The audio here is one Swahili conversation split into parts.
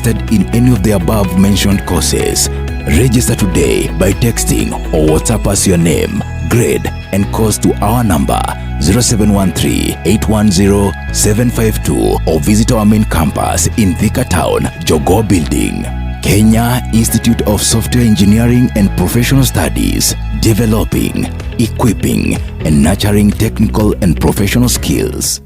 interested in any of the above mentioned courses, register today by texting or WhatsApp us your name, grade, and course to our number 0713-810-752 or visit our main campus in Thika Town, Jogoo Building. Kenya Institute of Software Engineering and Professional Studies, developing, equipping, and nurturing technical and professional skills.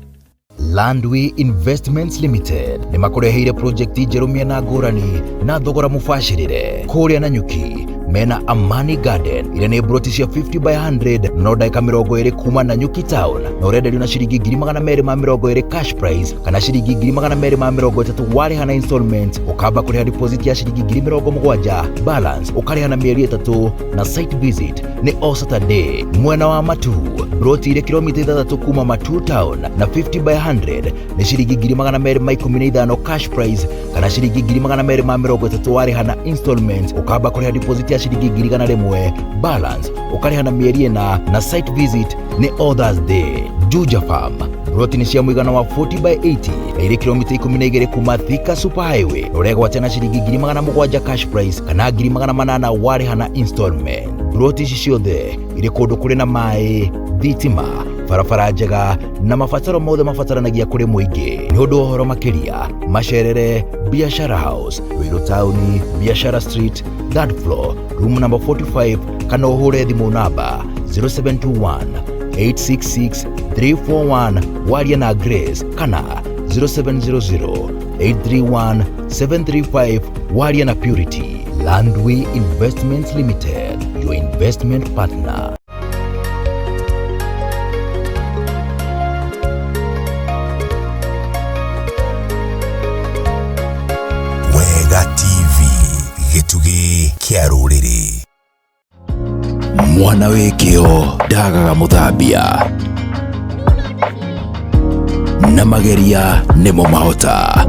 Landway Investments Limited ni makureheire projekti jerumia na ngurani na thogora mubashirire kuria Nanyuki mena Amani Garden ile ni broti cia 50 by 100 no daika 20 kuma Nanyuki Town na urenderio na ciringi 220 cash price kana ciringi 230 warihana installment ukamba kuriha deposit ya ciringi 70 balance ukariha na mieri 3 na site visit ni all Saturday mwena wa Matu broti ile kilomita 3 kuma Matu Town na 50 by 100 ni ciringi 215 cash price kana ciringi 230 warihana installment ukamba kuriha deposit ya shilingi 100 balance ukariha na mieri na site visit ni Others Day. Juja Farm broti ni cia muigana wa 40 by 80 na ile kilomita 12 kuma Thika Super Highway uregwa tena shilingi 700 cash price kana 800 warihana installment. Broti ici ciothe iri kundu kuri na mai, thitima, barabara njega na mabataro mothe mabataranagia kuri muingi. Ni undu uhoro makiria Macerere Biashara House, Wiru Town, Biashara Street, 3rd floor, room number 45, kana uhure thimu namba 0721-866-341 waria na Grace kana 0700-831-735 waria na Purity. Landway Investments Limited, your investment partner. Wega TV, gitugi kia ruriri. Mwana wikio ndagaga muthambia na mageria nimo mahota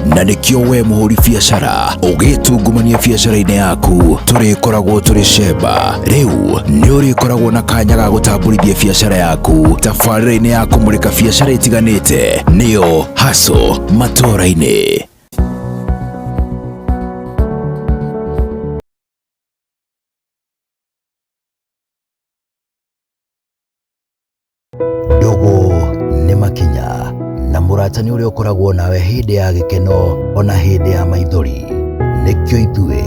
na nikio we muhuri biashara ugitungumania biashara-ini yaku turikoragwo turi sheba riu ni urikoragwo na kanya ga gutamburithia biashara yaku tabarĩra-ini ya kumurika biashara itiganite niyo Hustle Matũra-ini. Dogo nĩ makinya na mũratani ũrĩa ũkoragwo nawe hĩndĩ ya gĩkeno ona hĩndĩ ya maithori. Nĩkĩo ithuĩ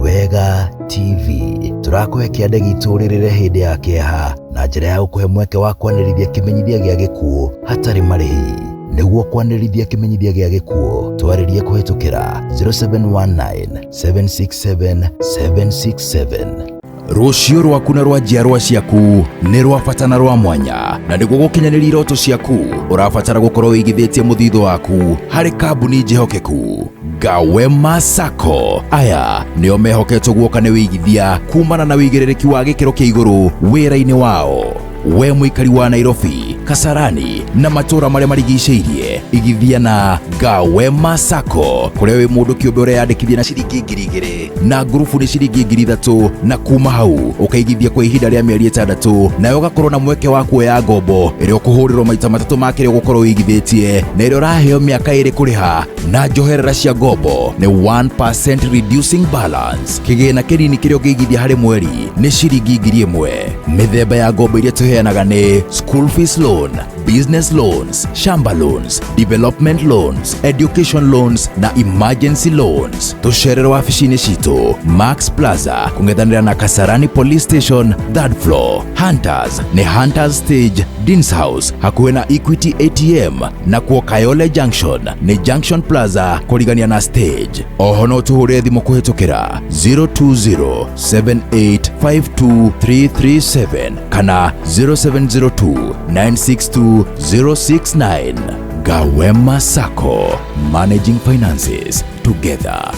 Wega TV tũrakũhe kĩande gitũ rĩrĩre hĩndĩ ya kĩeha na njĩra ya gũkũhe mweke wa kwanĩrithia kĩmenyithia gĩa gĩkuũ hatarĩ marĩhi. Nĩguo kwanĩrithia kĩmenyithia gĩa gĩkuũ twarĩrie kũhĩtũkĩra 0719-767-767. Rũciũ rwaku na rwa njiarwa ciaku nĩ rwa bata na rwa mwanya, na nĩguo gũkinyanĩria iroto ciaku ũrabatara gũkorwo wĩigithĩtie mũthithũ waku harĩ kambuni njihokeku Gawema Sacco. Aya nĩo mehoketwo guoka nĩ wĩigithia kumana na wĩigĩrĩrĩki wa gĩkĩro kĩa igũrũ wĩra-inĩ wao. We mũikari wa Nairobi, Kasarani na matũra marĩa marigicĩirie, igithia na Gawema Sacco kũrĩa wĩ mũndũ kĩũmbe ũreyandĩkithia na ciringi 2,000 na ngurubu nĩ ciringi 3,000 na kuma hau ũkaigithia kwa ihinda rĩa mĩeri 6 nayo ũgakorwo na mweke wa kuoya ngombo ĩrĩa ũkũhũrĩrwo maita 3 ma kĩrĩa ũgũkorwo wĩigithĩtie na ĩrĩa ũraheo mĩaka 2 kũrĩha na njoherera cia ngombo nĩ 1% reducing balance. Kĩgĩna kĩnini kĩrĩa ũngĩigithia harĩ mweri nĩ ciringi 1,000. Mĩthemba ya ngombo iria tũheanaga nĩ school fees loan, business loans, shamba loans, development loans, education loans na emergency loans. Tucerere wabici-inĩ citũ Max Plaza kũng'ethanĩra na Kasarani Police Station 3rd floor. Hunters nĩ Hunters Stage Dean's House hakuhĩ na Equity ATM, na kuo Kayole Junction nĩ Junction Plaza kũrigania na Stage. Oho no tũhũrĩre thimũ kũhĩtũkĩra 020-7852-337 kana 0702-962-069. Gawema Sacco, managing finances together.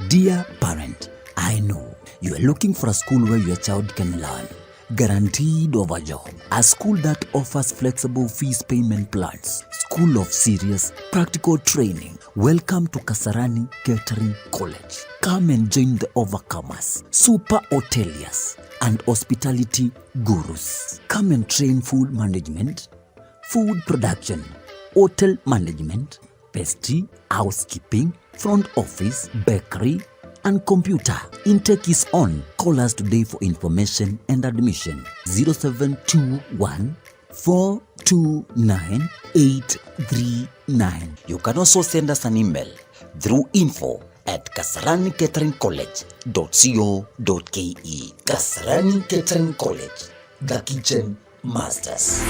Dear parent, I know you are looking for a school where your child can learn. Guaranteed of a job. A school that offers flexible fees payment plans. School of serious practical training. Welcome to Kasarani Catering College. Come and join the overcomers, super hoteliers, and hospitality gurus. Come and train food management, food production, hotel management, pastry, housekeeping, front office, bakery, and computer. Intake is on. Call us today for information and admission. 0721 429 839. You can also send us an email through info@kasarani-college.co.ke. Kasarani Catering College, the kitchen masters.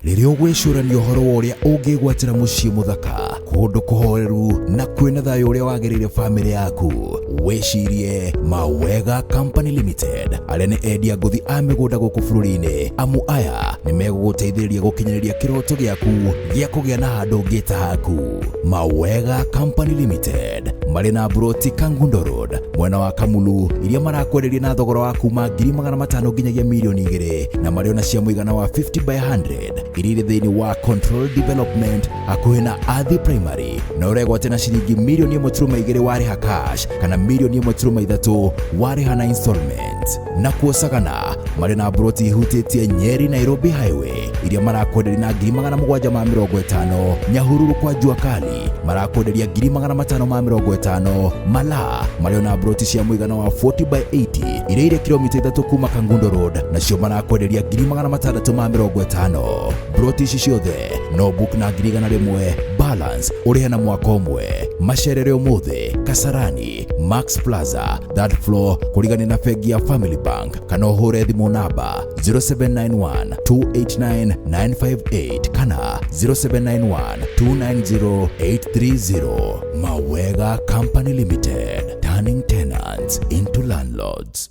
Rĩrĩa ũgwĩcũrania ũhoro wa ũrĩa ũngĩgwatĩra mũciĩ mũthaka, kũndũ kũhoreru na kwĩna thayũ ũrĩa wagĩrĩire famĩlĩ yaku, wĩcirie Mawega Company Limited. Arĩa nĩ endia ngũthi a mĩgũnda gũkũ bũrũri-inĩ. Amu aya nĩ megũgũteithĩrĩria gũkinyanĩria kĩroto gĩaku gĩa kũgĩa na handũ ũngĩta haku. Mawega Company Limited marĩ na buroti Kangundo Road mwena wa Kamulu, iria marakwenderia na thogora wa kuma 500,000 nginyagia milioni 2, na marĩ na cia mũigana wa 50/100 irĩ thĩinĩ wa Control Development hakuhĩ na Athi Primary, na ũregwate na ciringi milioni 1.2 warĩha cash kana milioni 1.3 warĩha na installment. Na kuosagana marĩ na buroti ihutĩtie Nyeri Nairobi Highway, iria marakwenderia na 750,000. Nyahururu kwa Jua Kali marakwenderia 550,000. Mala marĩ na buroti cia mũigana wa 40/80 iria irĩ kilomita 3 kuma Kangundo Road, nacio marakwenderia 650,000. Buroti ici ciothe no book na 100,000 balance ũrĩhe na mwaka ũmwe. Macerere ũmũthĩ Kasarani Max Plaza third floor kũrigania na bengi ya Family Bank, kana ũhũre thimũ namba 0791 289 958 kana 0791 290 830. Mawega Company Limited, turning tenants into landlords.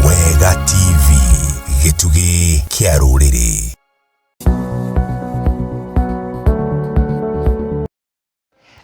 Wega TV, gĩtugĩ kĩa rũrĩrĩ.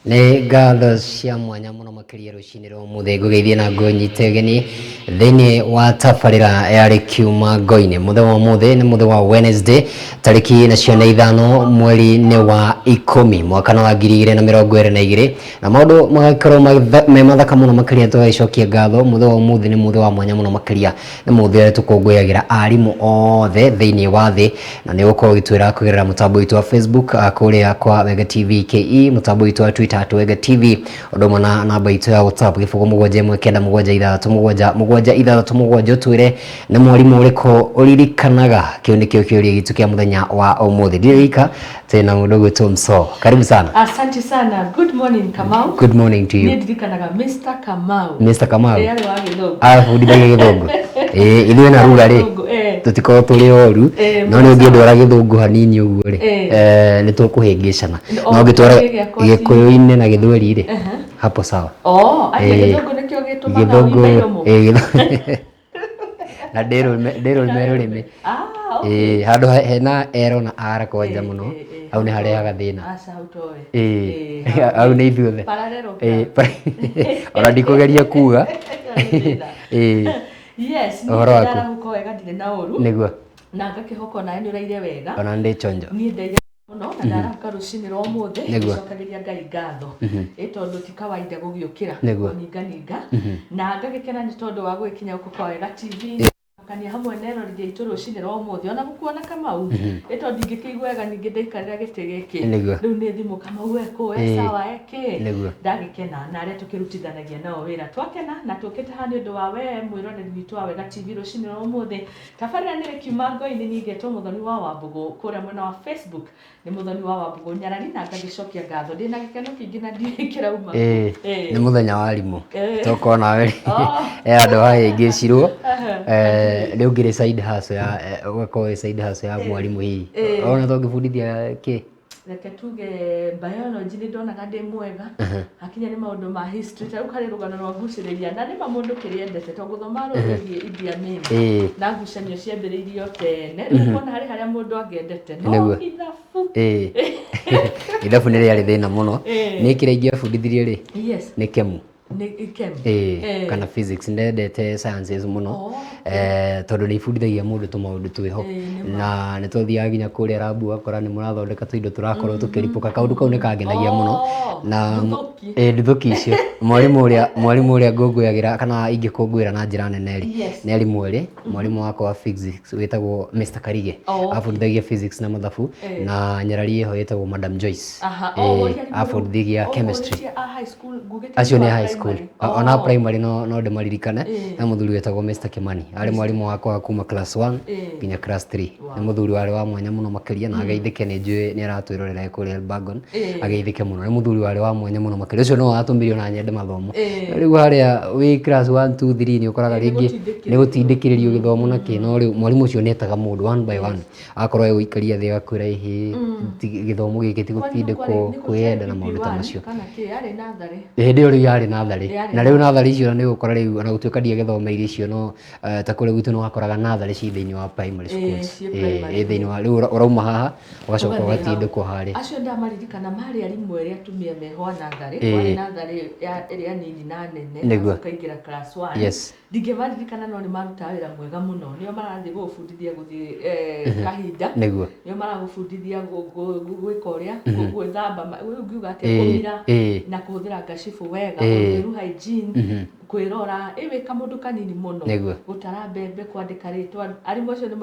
Nĩ ngatho cia mwanya mũno makĩria rũcinĩ rwa ũmũthĩ ngũgeithie na ngũnyite ũgeni thĩinĩ wa tabarĩra yarĩ kiuma ngo-inĩ. Mũthenya wa ũmũthĩ nĩ mũthenya wa Wednesday, tarĩki nacio nĩ 5 mweri-inĩ wa 10 mwaka wa 2022, na maũndũ magakorwo me mathaka mũno makĩria tũgagĩcokia ngatho. Mũthenya wa ũmũthĩ nĩ mũthenya wa mwanya mũno makĩria, nĩ mũthenya ũrĩa tũkũngũyagĩra arimũ othe thĩinĩ wa thĩ, na nĩ ũgũkorwo ũgĩtwĩra kũgerera mũtambo witũ wa Facebook kũrĩa kwa Wega TV KE, mũtambo witũ wa Twitter Wega TV, ũndũ ũmwe na namba itũ ya WhatsApp 071997 twĩre nĩ mwarimũ ũrĩkũ ũririkanaga. Kĩu nĩkĩo kĩũria gitũ kĩa mũthenya wa ũmũthĩ. Ndirika tena mũndũ gwĩtwo Mso. Karibu sana. Asante sana. Good morning Kamau. Good morning to you. Ndirikanaga Mr. Kamau. Mr. Kamau. Yale wa Gĩthũngũ. Fundithagia Gĩthũngũ. Ithuĩ na ruga rĩ tũtikorwo tũrĩ oru, no nĩ ũngĩndwara Gĩthũngũ hanini ũguo rĩ nĩ tũkũhĩngĩcana. No ũngĩtwara Gĩkũyũ-inĩ na Gĩthweri rĩ hapo sawa. Gĩthũngũ nĩkĩo gĩtũmaga wĩmbe iromo. Na ndĩrũ merũrĩmĩ handũ hena ero na ara kwanja mũno, hau nĩ harehaga thĩna. Hau nĩ ithuothe ona ndikũgeria kuga. Yes, ũhoro waku wega ndirĩ na ũru nĩguo, na ngakĩhoka nawe nĩ ũraire wega, ona ndĩ chonjo. Niĩ ndaire mũno na ndarahũka rũcinĩ rwa ũmũthĩ ngĩcokagĩria Ngai ngatho tondũ ti kawaida gũgĩũkĩra kũninganinga, na ngagĩkena nĩ tondũ wa gũgĩkinya gũkũ kwa Wega TV kania hamwe na erori gĩitũ rũcinĩ rwa ũmũthĩ. Ona gũkuona Kamau tondũ ndingĩkĩigua wega ningĩ ndaikarĩra gĩtĩ gĩkĩ rĩu nĩ thimũ Kamau eko sawa eke ndagĩkena na arĩa tũkĩrutithanagia nao wĩra twakena na tũkĩte haha nĩ ũndũ wa we mwĩroreri witũ wa Wega TV rũcinĩ rwa ũmũthĩ. Tabarĩra nĩ kiuma ngo-inĩ ningĩtwo Mũthoni wa Wambũgũ kũrĩa mwena wa Facebook, nĩ Mũthoni wa Wambũgũ Nyarari, na ngagĩcokia ngatho ndĩ na gĩkeno kĩingĩ na ndikĩrauma. Nĩ mũthenya wa arimũ tokorwo nawe andũ hahĩngĩcirwo rĩu ngĩrĩ side hustle ya ũgakorwo side hustle ya mwarimũ hihi ona tũngĩbundithia kĩ reke tuge biology nĩ ndonaga ndĩ mwega, hakinya nĩ maũndũ ma history ta rĩu harĩ rũgano rwa ngucĩrĩria na nĩ mũndũ kĩrĩendete to gũthoma rũrĩgie Idi Amin na ngucanio ciambĩrĩirio tene, rĩu kuona harĩ harĩa mũndũ angĩendete no ithabu ithabu nĩ rĩarĩ thĩna mũno. Nĩ kĩrĩa ingĩabundithirie rĩ nĩ kemu kana physics. Ndendete sciences mũno tondũ nĩ ibundithagia mũndũ tũmaũndũ twĩho, na nĩ tũthiaga nginya kũrĩa rabu ũgakora nĩ mũrathondeka tũindo tũrakorwo tũkĩripũka. Kaũndũ kau nĩ kangenagia mũno na ndũthũki icio mwalimu uria ngũngũyagira kana ingĩkũngũĩra na njĩra nene ri nĩ arimũ erĩ mwalimu wakwa wa physics wĩtagwo Mr. Karige abundithagia physics na mathabu na nyarari ĩho ĩtagwo Madam Joyce abundithagia chemistry acio nĩ high school ona primary no ndĩmaririkane na mũthuri wĩtagwo Mr. Kimani arĩ mwalimu wakwa kuma class 1 nginya class 3 nĩ mũthuri warĩ wa mwanya mũno makĩria na ageithĩke nĩ njũĩ nĩ aratwĩrorera kũrĩa Elbagon ageithĩke mũno nĩ mũthuri warĩ wa mwanya mũno makĩria ũcio no atũmire ona nyende mathomo rĩu harĩa wĩ class 1 2 3 nĩ ũkoraga rĩngĩ nĩ gũtindĩkĩrĩrio gĩthomo na kĩ no rĩu mwalimu ũcio nĩ etaga mũndũ one by one akorwo egũikaria thĩ agakwĩra ihi gĩthomo gĩkĩ ti gũtindĩkwo kwĩenda na maũndũ ta macio hĩndĩ ĩyo rĩu yarĩ natharĩ na rĩu natharĩ icio nĩ ũgũkora rĩu ona gũtuĩka ndiagĩthomeire icio no ta kũrĩa gwitũ nĩ wakoraga natharĩ ci thĩinĩ wa primary schools thĩinĩ wa rĩu ũrauma haha ũgacoka ũgatindĩkwo harĩa acio ndamaririkana marĩ arimũ erĩ atumia meho natharĩ kwarĩ natharĩ ĩrĩa nini na nene ũkaingĩra class 1 ndingĩmaririkana no nĩ marutaga wĩra mwega mũno nĩo marathiĩ gũbundithia gũthiĩ kahinda nĩo maragũbundithia gwĩka ũrĩa gwĩthamba ngiuga atĩ kũmira na kũhũthĩra ngacibũ wega ũtheru hygiene kwĩrora ĩwĩ kamũndũ kanini mũno gũtara mbembe kwandĩka rĩtwa arimũ acio nĩ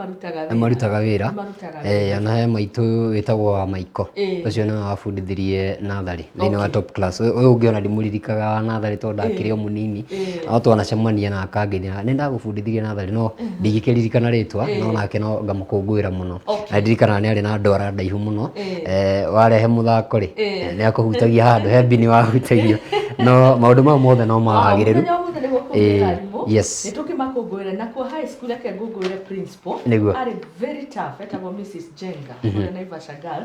marutaga wĩra ona he maitũ wĩtagwo wa Maiko ũcio nĩ wabundithirie natharĩ thĩinĩ wa top class ũyũ ũngĩ ona ndimũririkaga natharĩ tondũ akĩrĩ o mũnini no twanacemania na akangeithia nĩ ndagũbundithirie natharĩ no ndingĩkĩririkana rĩtwa no nake no ngamũkũngũĩra mũno na ndirikana nĩ arĩ na ndwara ndaihu mũno warehe mũthako rĩ nĩ akũhutagia handũ he mbini wahutagio no maũndũ mau mothe no magĩrĩru nĩ tũkĩmakũngũĩra na kwa high school ake ngũngũĩre principal arĩ very tough etagwo Mrs. Jenga kũrĩa Naivasha girl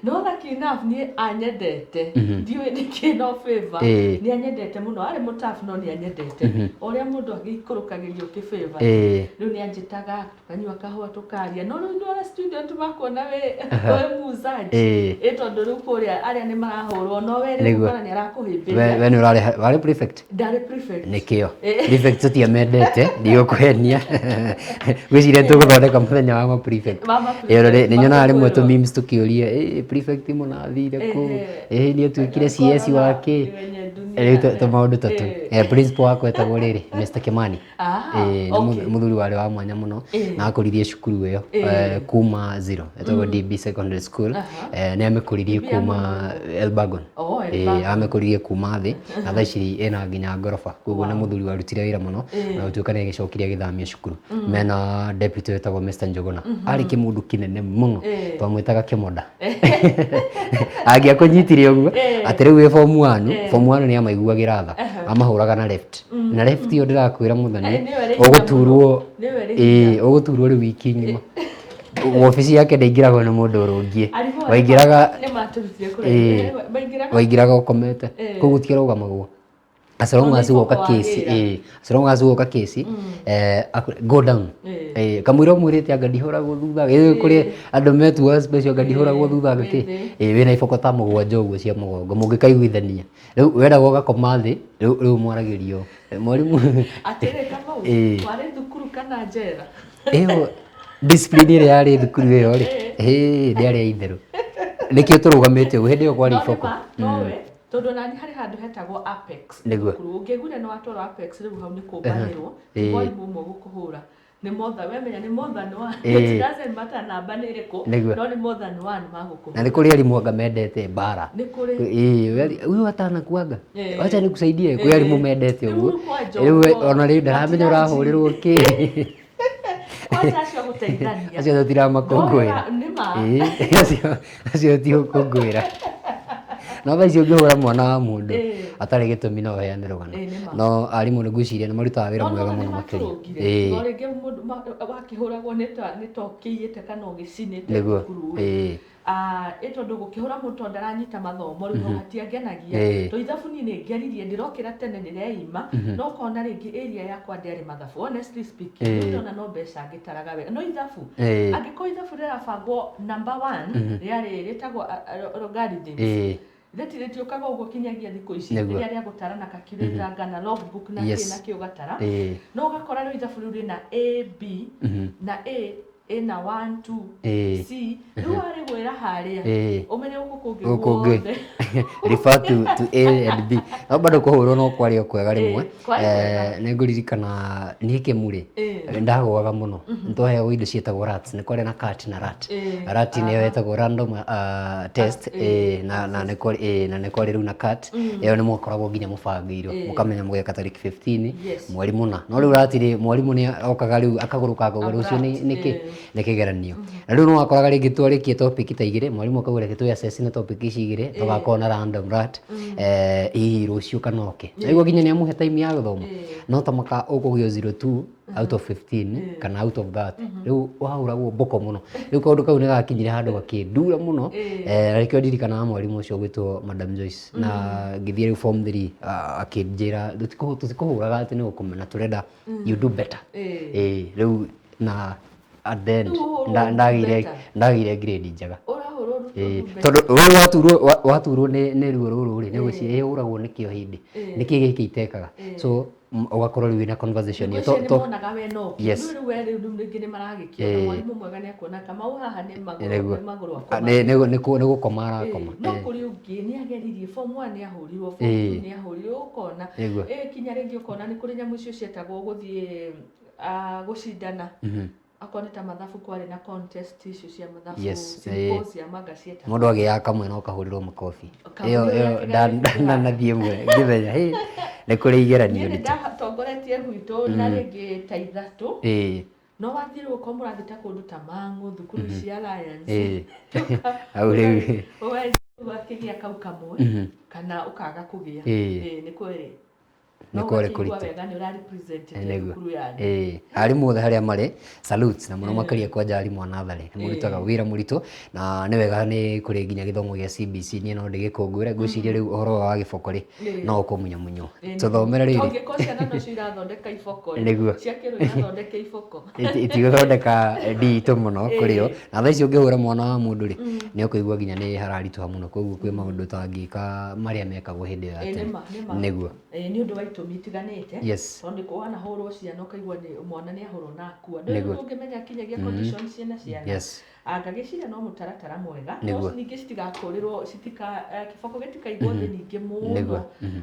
no lucky enough niĩ anyendete ndiũĩ nĩkĩ no favor nĩ anyendete mũno arĩ mũtough no nĩ anyendete ũrĩa mũndũ agĩikũrũkagĩrio kĩ-favor rĩu nĩ anjĩtaga tukanyua kahũa tũkaria no rĩu nĩ student makuona wĩ muuzaji tondũ rĩu kũrĩa arĩa nĩ marahũrwo no we rĩu kana nĩ arakũhĩmbĩria we nĩ warĩ prefect ndarĩ prefect nĩkĩo prefect tutiamendete ndigũkũhenia gwĩciria tũgũthondeka mũthenya wa ma prefect nĩ nyonaga rĩmwe tũ memes tũkĩũria prefect mũnathire kũ nĩ atuĩkire CS wake tũmaũndũ tatũ principal wakwa etagwo rĩrĩ Mr. Kimani mũthuri warĩ wa mwanya mũno na akũririe cukuru ĩyo kuma zero etagwo DB secondary school nĩ amĩkũririe kuma Elbagon amĩkũririe kuma thĩ na thaa ici ĩna nginya ngoroba koguo nĩ mũthuri warutire wĩra mũno na gũtuĩka nĩ agĩcokirie agĩthamia cukuru mena deputy wetagwo Mr. Njogona arĩ kĩmũndũ kĩnene mũno twamwĩtaga kĩmonda angĩakũnyitire ũguo atĩ rĩu wĩ form 1 nĩ amaiguagĩra tha amahũraga na left na left ĩyo ndĩrakwĩra mũthoni ũgũturwo rĩ wiki ng'ima ofici yake ndaingĩragwo nĩ mũndũ ũrũngiĩ waingĩraga ũkomete koguo gũtiarũgamagwo as long as woka kesi go down kamwĩra ũmwĩrĩte anga ndihũragwo thutha kũrĩ andũ metuaga special anga ndihũragwo thutha gĩkĩ wĩna iboko ta mũgwanja ũguo cia mũgongo mũngĩkaiguithania rĩu wendaga ũgakoma thĩ rĩu mwaragĩrio mwarimũ atĩrĩ Kamau warĩ thukuru kana njera ĩyo discipline ĩrĩa yarĩ thukuru ĩyo rĩ ndĩarĩ itherũ nĩkĩo tũrũgamĩte ũguo hĩndĩ ĩyo kwarĩ iboko tondũ nani harĩ handũ hetagwo Apex ũngĩgure nĩ watwarwo Apex rĩu hau nĩ kũmbanĩrwo mwarimũ ũmwe gũkũhũra nĩ motha wemenya nĩ more than one it doesn't matter namba nĩ ĩrĩkũ no nĩ more than one magũkũhũra na nĩ kũrĩ arimũ anga mendete mbara nĩ kũrĩ huyu atanakuanga acha nikusaidie kwĩ arimũ mendete ũguo rĩu ona rĩu ndaramenya ũrahũrĩrwo kĩ acio tũtiramakũngũĩra acio ti gũkũngũĩra no thaa icio ũngĩhũra mwana wa mũndũ atarĩ gĩtũmi no ũheane rũgano no arimũ nĩ ngwĩciria nĩ marutaga wĩra mwega mũno makĩria no rĩngĩ mũndũ wakĩhũragwo nĩ to kĩiyĩte kana ũgĩcinĩte thukuru tondũ gũkĩhũra mũndũ tondũ ndaranyita mathomo rĩu hatiangenagia to ithabu niĩ nĩ ngeririe ndĩrokĩra tene nĩreima no ũkona rĩngĩ area yakwa ndĩarĩ mathabu honestly speaking ndona no mbeca ngĩtaraga wega no ithabu angĩkorwo ithabu rĩrabangwo number 1 rĩarĩ rĩtagwo logarithms rĩtiũkaga ũguo kinyagia thikũ ici rĩrĩa rĩa gũtara na calculator ngana logbook na kĩ ũgatara no ũgakora rĩu ithabu rĩu rĩna A B na A ina 1 2 C rĩu arĩ gwĩra harĩa ũmenye gũkũ kũngĩ refer to A and B no bado kũhũrwo no kwario kwega rĩmwe nĩngũririkana niĩ Kĩmurĩ ndagũaga mũno nĩtwaheagwo indo ciĩtagwo rats nĩ kwarĩ na cat na rat rat nĩyo ĩtagwo random test na nĩ kwarĩ rĩu na cat ĩyo nĩ mwakoragwo nginya mũbangĩirwo mũkamenya mũgeka tarĩki 15 mweri mũna no rĩu ratiri mwarimũ nĩ okaga rĩu akagũrũka ngogoro ũcio nĩ kĩgeranio na rĩu no wakoraga rĩngĩ twarĩkie topic ta igĩrĩ mwarimũ akauga reke tuassess na topic ici igĩrĩ tũgakorwo na random rat hihi rũciũ kana oke nĩguo nginya nĩ amũhe time ya gũthoma no ta maka ũkũgio 02 out of 15 kana out of that rĩu wahũragwo mboko mũno rĩu kaũndũ kau nĩ gakinyire handũ gakĩndura mũno rĩkĩo ndirikana mwarimũ ũcio gwĩtwo Madam Joyce na ngĩthiĩ rĩu form 3 akĩnjĩra tũtikũhũraga atĩ nĩ ũkũmena tũrenda you do better rĩu na at the end ndagire grade njega tondũ waturwo nĩ ruo rũrũ rĩ nĩ gwĩciria ũragwo nĩkĩo hĩndĩ nĩkĩ gĩkĩ itekaga so ugakorwo rĩu na conversation yo to monaga we no rĩu we rĩu ningĩ nĩ maragĩkĩra mwarimũ mwega nĩ akuona kama haha nĩ magũrũ akwa nĩ gũkoma arakoma no kũrĩ ũngĩ nĩ ageririe form 1 nĩ ahũrirwo form 2 nĩ ahũrirwo ũkona kinya rĩngĩ ũkona nĩ kũrĩ nyamũ icio cietagwo gũthiĩ gũcindana akona ta mathabu kwarĩ na contest icio cia mathabu symposium magacieta mũndũ agĩya kamwe no kahũrirwo makobi ĩyo ndanathiĩ mwe ngĩmenya nĩ kũrĩ igeranio nĩ ndatongoretie gwitũ na rĩngĩ ta ithatũ no wathire uko mũrathi ta kũndũ ta Mang'u thukuru cia Alliance au rĩu wakĩgĩa kau kamwe kana ũkaga kũgĩa nĩ kweri nĩ kwarĩ kũritũ wega nĩ ũra represent thukuru yanyu arimũ othe harĩa marĩ salute na mũno makĩria kwanja arimũ a natharĩ nĩ mũrutaga wĩra mũritũ na nĩ wega nĩ kũrĩ nginya gĩthomo gĩa CBC niĩ no ndĩgĩkũngũĩre ngwĩciria rĩu ũhoro wa gĩboko rĩ no ũkũmunyamunyo tũthomere rĩrĩ tũngĩkorwo ciana no cirathondeka iboko nĩguo ciakĩrwo irathondeka iboko itigũthondeka nditũ mũno kũrĩ o na thaa ici ũngĩhũra mwana wa mũndũ rĩ nĩ ũkũigua nginya nĩ hararitũha mũno koguo kwĩ maũndũ tangĩka marĩa mekagwo hĩndĩ ĩyo ya tene nĩguo nĩ ũndũ wa itũmi itiganĩte tondũ kũ wanahũrwo ciana ũkaigua mwana nĩ ahũrwo na akua ndũrĩ ũngĩmenya kinyagia conditions ciana ciana angagĩciria no mũtaratara mwega no ningĩ citigakũrĩrwo kĩboko gĩtikaigwo thĩ ningĩ mũno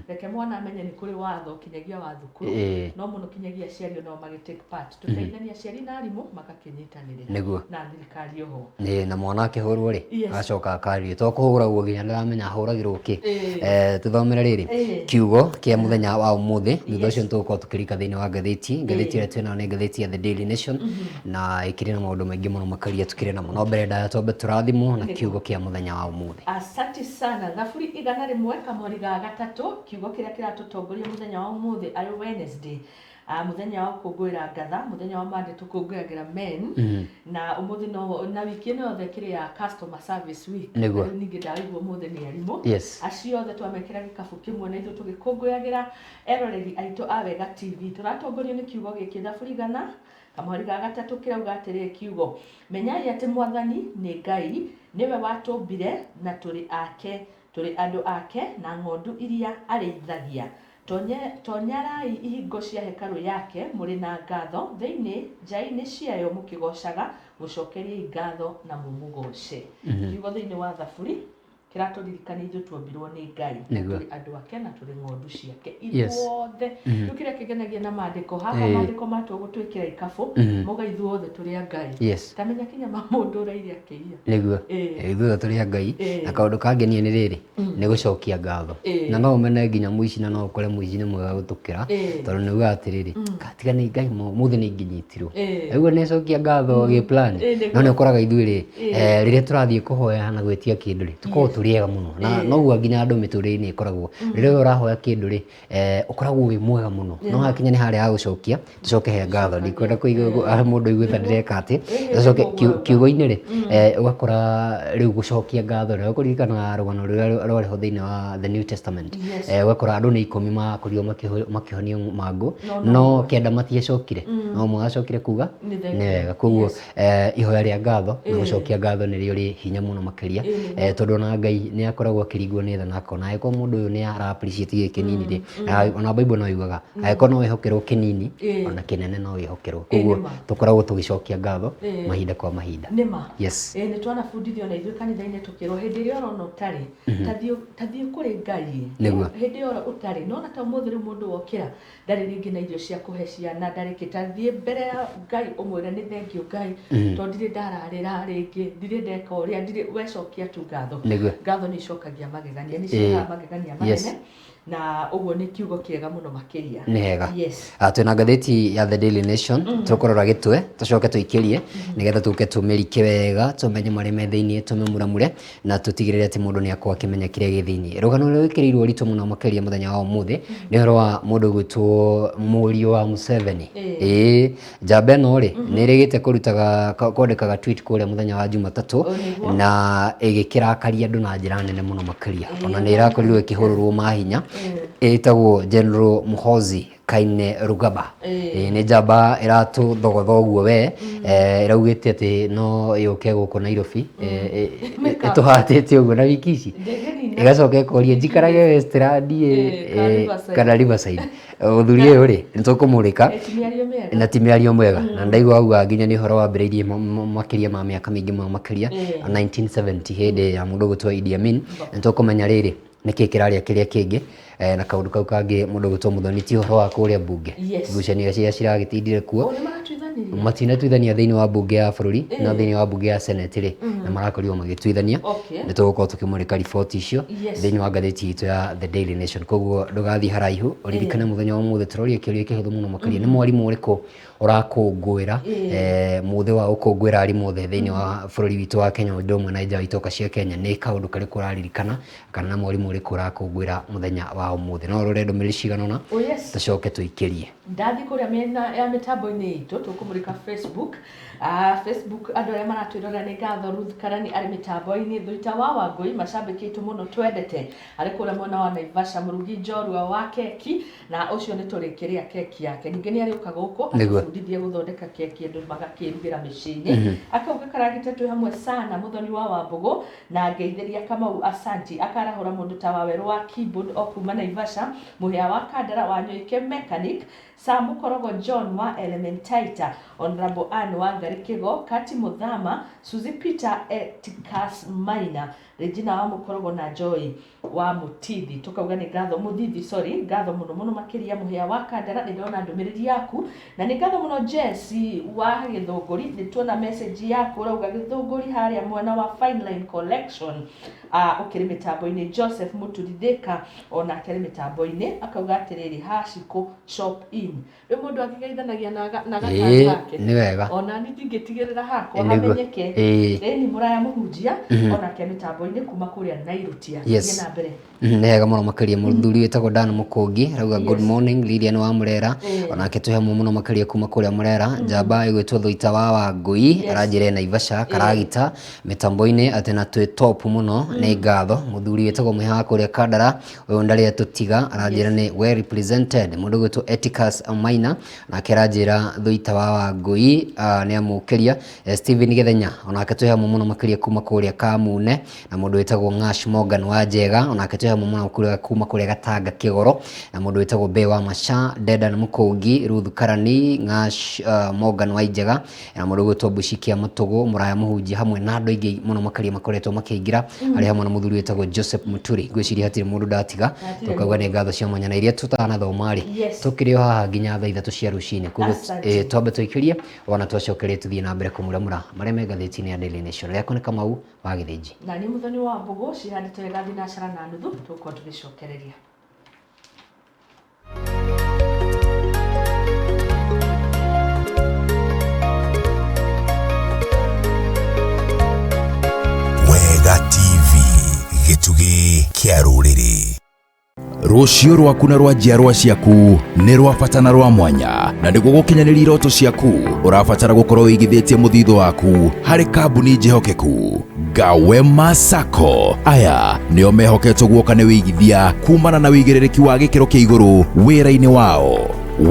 reke mwana amenye nĩ kũrĩ watho kinyagia wa thukuru no mũno kinyagia aciari no magĩtake part tũteithania aciari na arimũ magakĩnyitanĩrĩra na thirikari oho na mwana akĩhũrwo rĩ agacoka akario to kũhũragwo nginya ndaramenya ahũragĩrwo kĩ tũthomere rĩrĩ kiugo kĩa mũthenya wa ũmũthĩ thutha ũcio nĩtũgũkorwo tũkĩrika thĩinĩ wa ngathĩti ĩrĩa twĩnayo nĩ ngathĩti ya The Daily Nation na ĩkĩrĩ na maũndũ maingĩ mũno makĩria tũkĩrĩ namo no mbere ndaya twambe tũrathimwo na kiugo kĩa mũthenya wa ũmũthĩ. Asante sana thaburi 100 kamweri ga gatatũ kiugo kĩrĩa kĩratũtongoria mũthenya wa ũmũthĩ arĩ Wednesday muthenya wa kũngũĩra ngatha muthenya wa mande tũkũngũyagĩra men na ũmũthĩ no na wiki ĩno yothe kĩrĩ ya customer service week ningĩ ndaigua ũmũthĩ nĩ arimũ acio othe twamekĩra gĩkabũ kĩmwe na ithuĩ tũgĩkũngũyagĩra eroreri aitũ a Wega TV tũratongorio nĩ kiugo gĩkĩ thaburi 100 kamweri ga gatatũ kĩrauga atĩrĩ kiugo menyai atĩ Mwathani nĩ Ngai nĩwe watũmbire na tũrĩ ake tũrĩ andũ ake na ng'ondu iria arĩithagia tonyarai ihingo cia hekalu yake mũrĩ na ngatho thĩinĩ nja-inĩ ciayo mũkĩgocaga mũcokeriei ngatho na mũmũgoce kiugo thĩinĩ wa thaburi kĩratũririkania ithuĩ tuombirwo nĩ Ngai tũrĩ andũ ake na tũrĩ ng'ondu ciake ithuothe rĩu kĩrĩa kĩgenagia na maandĩko haha maandĩko matũgũtwĩkĩra ikabũ moga ithuothe tũrĩ a Ngai tamenya kinya mũndũ ũraire akĩiya nĩguo ithuothe tũrĩ a Ngai na kaũndũ kangenia nĩ rĩrĩ nĩ gũcokia ngatho na no ũmene nginya mũici na no ũkore mũici nĩ mwega gũtũkĩra tondũ nĩ uga atĩrĩrĩ katiga nĩ Ngai mũthĩ nĩ nginyitirwo ũguo nĩ cokia ngatho gĩ plan no nĩ ũkoraga ithuĩ rĩrĩa tũrathiĩ kũhoya na gwĩtia kĩndũ rĩ tũkorwo tũrĩega mũno na noguo nginya andũ mĩtũrĩre-inĩ ĩkoragwo rĩrĩa ũrahoya kĩndũ rĩ ũkoragwo wĩ mwega mũno no hakinya nĩ harĩa ha gũcokia tũcoke he ngatho ndikwenda kũigua mũndũ aiguĩta ndĩreka atĩ tũcoke kiugo-inĩ rĩ ũgakora rĩu gũcokia ngatho rĩrĩa ũkũririkana rũgano rũrĩa rwarĩ ho thĩinĩ wa The New Testament ũgakora andũ nĩ 10 makorirwo makĩhonio mangũ no kenda matiacokire no mwacokire kuga nĩ wega koguo ihoya rĩa ngatho na gũcokia ngatho nĩrĩo rĩ hinya mũno makĩria tondũ na Ngai nĩ akoragwo akĩringwo nĩ tha na akona angĩkorwo mũndũ ũyũ nĩ ara appreciate gĩkĩ kĩnini rĩ ona Bible no yugaga angĩkorwo no wĩhokerwo kĩnini ona kĩnene no wĩhokerwo koguo tũkoragwo tũgĩcokia ngatho mahinda kwa mahinda yes nĩ twanabundithio na ithuĩ kanitha-inĩ tũkĩrwo hĩndĩ ĩrĩa ũrona ũtarĩ ta thiĩ kũrĩ Ngai hĩndĩ ĩyo ũtarĩ no na ta ũmũthĩ rĩu mũndũ wokĩra ndarĩ rĩngĩ na irio cia kũhe ciana ndarĩ ta thiĩ mbere ya Ngai ũmwĩre nĩ thengio Ngai tondũ ndirĩ ndararĩra rĩngĩ ndirĩ ndeka ũrĩa ndirĩ wecokia tu ngatho nĩ icokagia magegania nĩ ciaga magegania manene na ũguo nĩ kiugo kĩega mũno makĩria nĩ hega twĩna ngathĩti ya The Daily Nation tũkũrora gĩtwe tũcoke tũikĩrie nĩgetha tũke tũmĩrike wega tũmenye marĩa me thĩinĩ tũmĩmuramure na tũtigĩrĩre atĩ mũndũ nĩ akorwo akĩmenya kĩrĩa gĩ thĩinĩ rũgano rũrĩa rwĩkĩrĩirwo ũritũ mũno makĩria mũthenya wa ũmũthĩ nĩ ũhoro wa mũndũ gwĩtwo Mũriũ wa Museveni njamba ĩno rĩ nĩ ĩrĩgĩte kwandĩkaga tweet kũrĩa mũthenya wa Jumatatũ na ĩgĩkĩrakaria andũ na njĩra nene mũno makĩria ona nĩ ĩrakorirwo ĩkĩhũrũrwo mahinya ĩtagwo General Muhoozi Kainerugaba nĩ njamba ĩratũthogotha ũguo we ĩraugĩte atĩ no yũke gũkũ Nairobi ĩtũhatĩte ũguo na wiki ici ĩgacoka ĩkoria njikarage Westland kana Riverside ũthuri ũyũ rĩ nĩ tũkũmũrĩka na ti mĩario mĩega na ndaigua auga nginya nĩ ũhoro wambĩrĩirie makĩria ma mĩaka mĩingĩ mũno makĩria 1970 hĩndĩ ya mũndũ gwĩtwo Idi Amin nĩ tũkũmenya rĩrĩ nĩkĩ kĩrarĩa kĩrĩa kĩngĩ na kaũndũ kau kangĩ mũndũ gwĩtwo Muthoni ti ũhoro wa kũrĩa mbunge ngucanio ciria ciragĩtindire kuo matinatuithania thĩinĩ wa mbunge ya bũrũri na thĩinĩ wa mbunge ya senate rĩ na marakorirwo magĩtuithania nĩ tũgũkorwo tũkĩmũrĩka riboti icio thĩinĩ wa ngathĩti itũ ya The Daily Nation koguo ndũgathiĩ haraihu ũririkane mũthenya wa ũmũthĩ tũroria kĩũria kĩhũthũ mũno makĩria nĩ mwarimũ ũrĩkũ ũrakũngũĩra mũthĩ wa gũkũngũĩra arimũ othe thĩinĩ wa bũrũri witũ wa Kenya ũndũ ũmwe na nja wa itoka cia Kenya nĩ kaũndũ karĩkũ ũraririkana kana na mwarimũ ũrĩkũ ũrakũngũĩra mũthenya wa ũmũthĩ no rũrĩa ndũmĩrĩri cigana ũna tũcoke tũikĩrie ndathi kũrĩa mĩena ya mĩtambo-inĩ itũ tũkũmũrĩka Facebook andũ arĩa maratwĩrora nĩ ngatho Ruth Karani arĩ mĩtambo-inĩ Thũita wa Wangũi macambĩki aitũ mũno twendete arĩ kũrĩa mwena wa Naivasha mũrugi njorua wa keki na ũcio nĩ tũrĩkĩrĩa keki yake ningĩ nĩ arĩũka gũkũ akĩbundithia gũthondeka keki andũ magakĩrugĩra mĩciĩ-inĩ akauga karagita twĩ hamwe sana Muthoni wa Wambũgũ na Ngeithĩria Kamau Asanti akarahũra mũndũ ta Wawerũ wa keyboard o kuma Naivasha Mũhĩa wa Kandara wa Nyoike mechanic Sam Mũkorogo John wa Elementaita Honorable Anne wa Ngarĩkĩgo Kati Mũthama Suzy Peter Etikas Maina Regina wa Mũkorogo na Joy wa Mũtithi tukauga nĩ ngatho Mũthithi ngatho mũno makĩria Mũhĩa wa Kandara nĩndona ndũmĩrĩri yaku na nĩ ngatho mũno Jesse wa Gĩthũngũri nĩtuona message yaku urauga Gĩthũngũri harĩa mwena wa Fine Line Collection ũkĩrĩ mĩtambo-inĩ Joseph Mũturithĩka ona akĩrĩ mĩtambo-inĩ akauga atĩrĩrĩ Hashiko Shop In rĩu mũndũ akĩgeithanagia na gatani gake nĩ wega ona nĩ ndingĩtigĩrĩra hakwa hamenyeke ni Mũraya Mũhunjia ona akĩrĩ mĩtambo-inĩ kuma kũrĩa Nairotia na mbere nĩ hega mũno makĩria mũthuri wĩtagwo Dan Mũkũngi rauga good morning Lilian wa Mũrera ona akĩtũhe mũno makĩria kuma kũrĩa Mũrera njamba ĩgwĩtwo Thũita wa Wangũi aranjĩre Naivasha karagita mĩtambo-inĩ atĩ na twĩ top mũno nĩ ngatho mũthuri wĩtagwo Mũhĩa wa kũrĩa Kandara ũyũ ndarĩ atũtiga aranjĩra nĩ well represented mũndũ gwĩtwo Etikas Maina na aranjĩra Thũita wa Wangũi nĩ amũkĩria Steven Gĩthenya ona akĩtũhe mũno makĩria kuma kũrĩa Kamune na mũndũ wĩtagwo Ng'ash Morgan wa Njega ona akĩtũhe mũno kuma kũrĩa Gatanga Kĩgoro na mũndũ wĩtagwo Bey wa Masha Dedan Mũkũngi Ruth Karani Ng'ash Morgan wa Njega na mũndũ gwĩtwo Bucikia Mũtũgũ Mũraya Mũhunjia hamwe na andũ aingĩ mũno makĩria makoretwo makĩingĩra arĩ hamwe na mũthuri wĩtagwo Joseph Mũturi ngwĩciria hatirĩ mũndũ ndatiga tukauga nĩ ngatho cia mwanya na iria tutanathoma rĩ tukĩrĩ haha nginya thaa 3 cia rũcinĩ koguo twambe tũikĩrie ona twacokerie tũthiĩ na mbere kũmuramura marĩa me ngathĩti-inĩ ya Daily Nation rĩakwa nĩ Kamau wa Gĩthĩnji na nĩ Muthoni wa Wambũgũ cihandĩtwo wega thinacara na nuthu tũkorwo tũgĩcokereria Wega TV gĩtugĩ kĩa rũrĩrĩ rũciũ rwaku na rwa njiarwa ciaku nĩ rwa bata na rwa mwanya na nĩguo gũkinyanĩria iroto ciaku ũrabatara gũkorwo wĩigithĩtie mũthithũ waku harĩ kambuni njehokeku Gawema Sacco aya nĩo mehoketwo guoka nĩ wĩigithia kumana na wĩigĩrĩrĩki wa gĩkĩro kĩa igũrũ wĩra-inĩ wao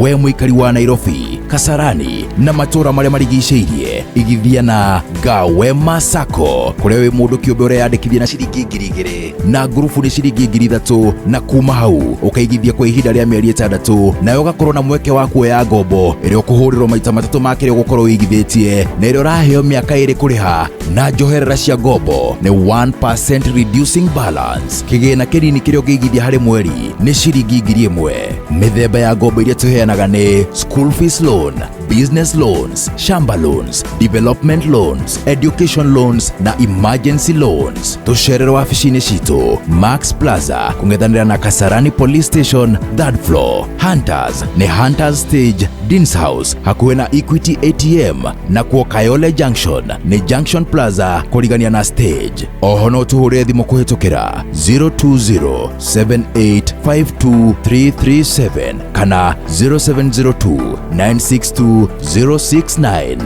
we mũikari wa Nairobi Kasarani na matura maria marigicĩirie igithia na Gawema Sacco kuria wi mundu kiumbe uria yandikithia na ciringi 2,000 na ngurubu ni ciringi 3,000 na kuma hau ukaigithia kwa ihinda ria mieri 6 nayo ugakorwo na mweke wa kuoya ngombo iria ukuhurirwo maita 3 ma kiria ugukorwo wigithitie na iria uraheo miaka 2 kuriha na njoherera cia ngombo ni 1% reducing balance. Kigina kinini kiria ungigithia hari mweri ni ciringi 1,000. Mithemba ya ngombo iria tuheanaga ni school fees loan, business loans, shamba loans, development loans, education loans na emergency loans. Tucerere wabici-inĩ citũ Max Plaza kũng'ethanĩra na Kasarani Police Station 3rd floor. Hunters ni Hunters Stage Dean's House hakuhĩ na Equity ATM na kuo Kayole Junction ni Junction Plaza kũrigania na Stage. Oho no tũhũrĩre thimũ kũhĩtũkĩra 02078523337 kana 0702962069.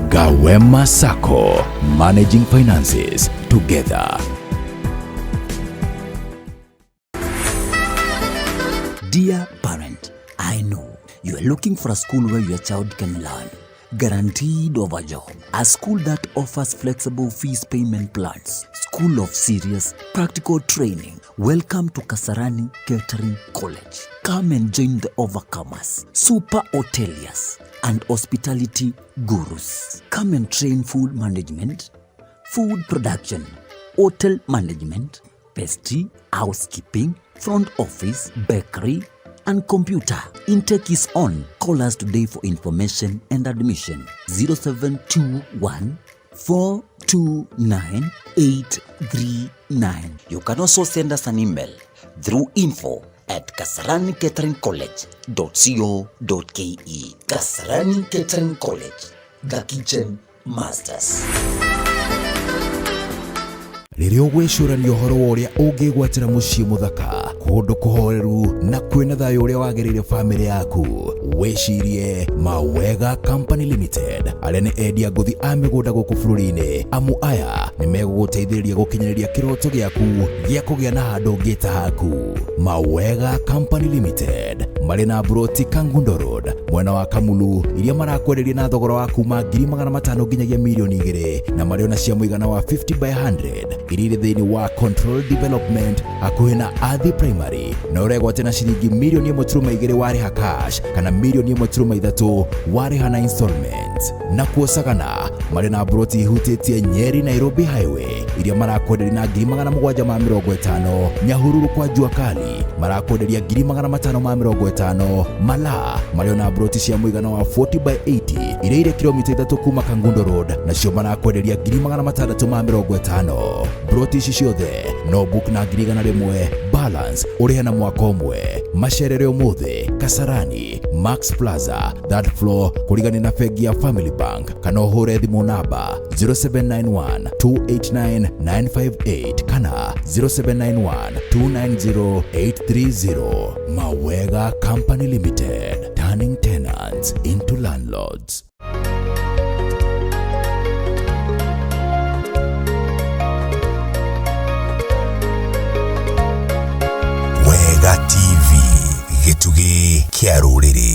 Gawema Sacco, managing finances together. Dear parent, I know you are looking for a school where your child can learn. Guaranteed of a job. A school that offers flexible fees payment plans. School of serious practical training. Welcome to Kasarani Catering College. Come and join the overcomers, super hoteliers, and hospitality gurus. Come and train food management, food production, hotel management, pastry, housekeeping, front office, bakery, and computer. Intake is on. Call us today for information and admission. 0721 429 839. You can also send us an email through info@kasaranicateringcollege.co.ke. Kasarani Catering College, the kitchen masters. Rĩrĩa ũgwĩcũrania ũhoro wa ũrĩa ũngĩgwatĩra mũciĩ mũthaka, kũndũ kũhoreru na kwĩna thayũ ũrĩa wagĩrĩire famĩlĩ yaku, wĩcirie Mawega Company Limited, arĩa nĩ endia ngũthi a mĩgũnda gũkũ bũrũri-inĩ. Amu aya nĩ megũgũteithĩrĩria gũkinyĩrĩria kĩroto gĩaku gĩa kũgĩa na handũ ngĩta haku. Mawega Company Limited marĩ na broti Kangundo Road mwena wa Kamulu, iria marakwenderia na thogora wa kuma 500,000 nginyagia 2,000,000 na marĩ ona cia mũigana wa 50/100 iria irĩ thĩinĩ wa Control Development hakuhĩ na Athi Primary, na ũregwate na ciringi 1.2 warĩha cash kana 1.3 warĩha na installment. Na kuosagana marĩ na broti ihutĩtie Nyeri Nairobi Highway iria marakwenderia na 750,000. Nyahururu kwa Jua Kali marakwenderia 550,000. Mala marĩ na broti cia mũigana wa 40/80 iria irĩ kilomita 3 kuma Kangundo Road, nacio marakwenderia 650,000. Broti ici ciothe no book na 1,100 balance ũrĩhe na mwaka ũmwe. Macerere ũmũthĩ Kasarani Max Plaza 3rd floor kũrigania na bengi ya Family Bank, kana ũhũre thimũ namba 0791 289 958 kana 0791 290 830. Mawega Company Limited, turning tenants into landlords. Wega TV, gĩtugĩ kĩa rũrĩrĩ.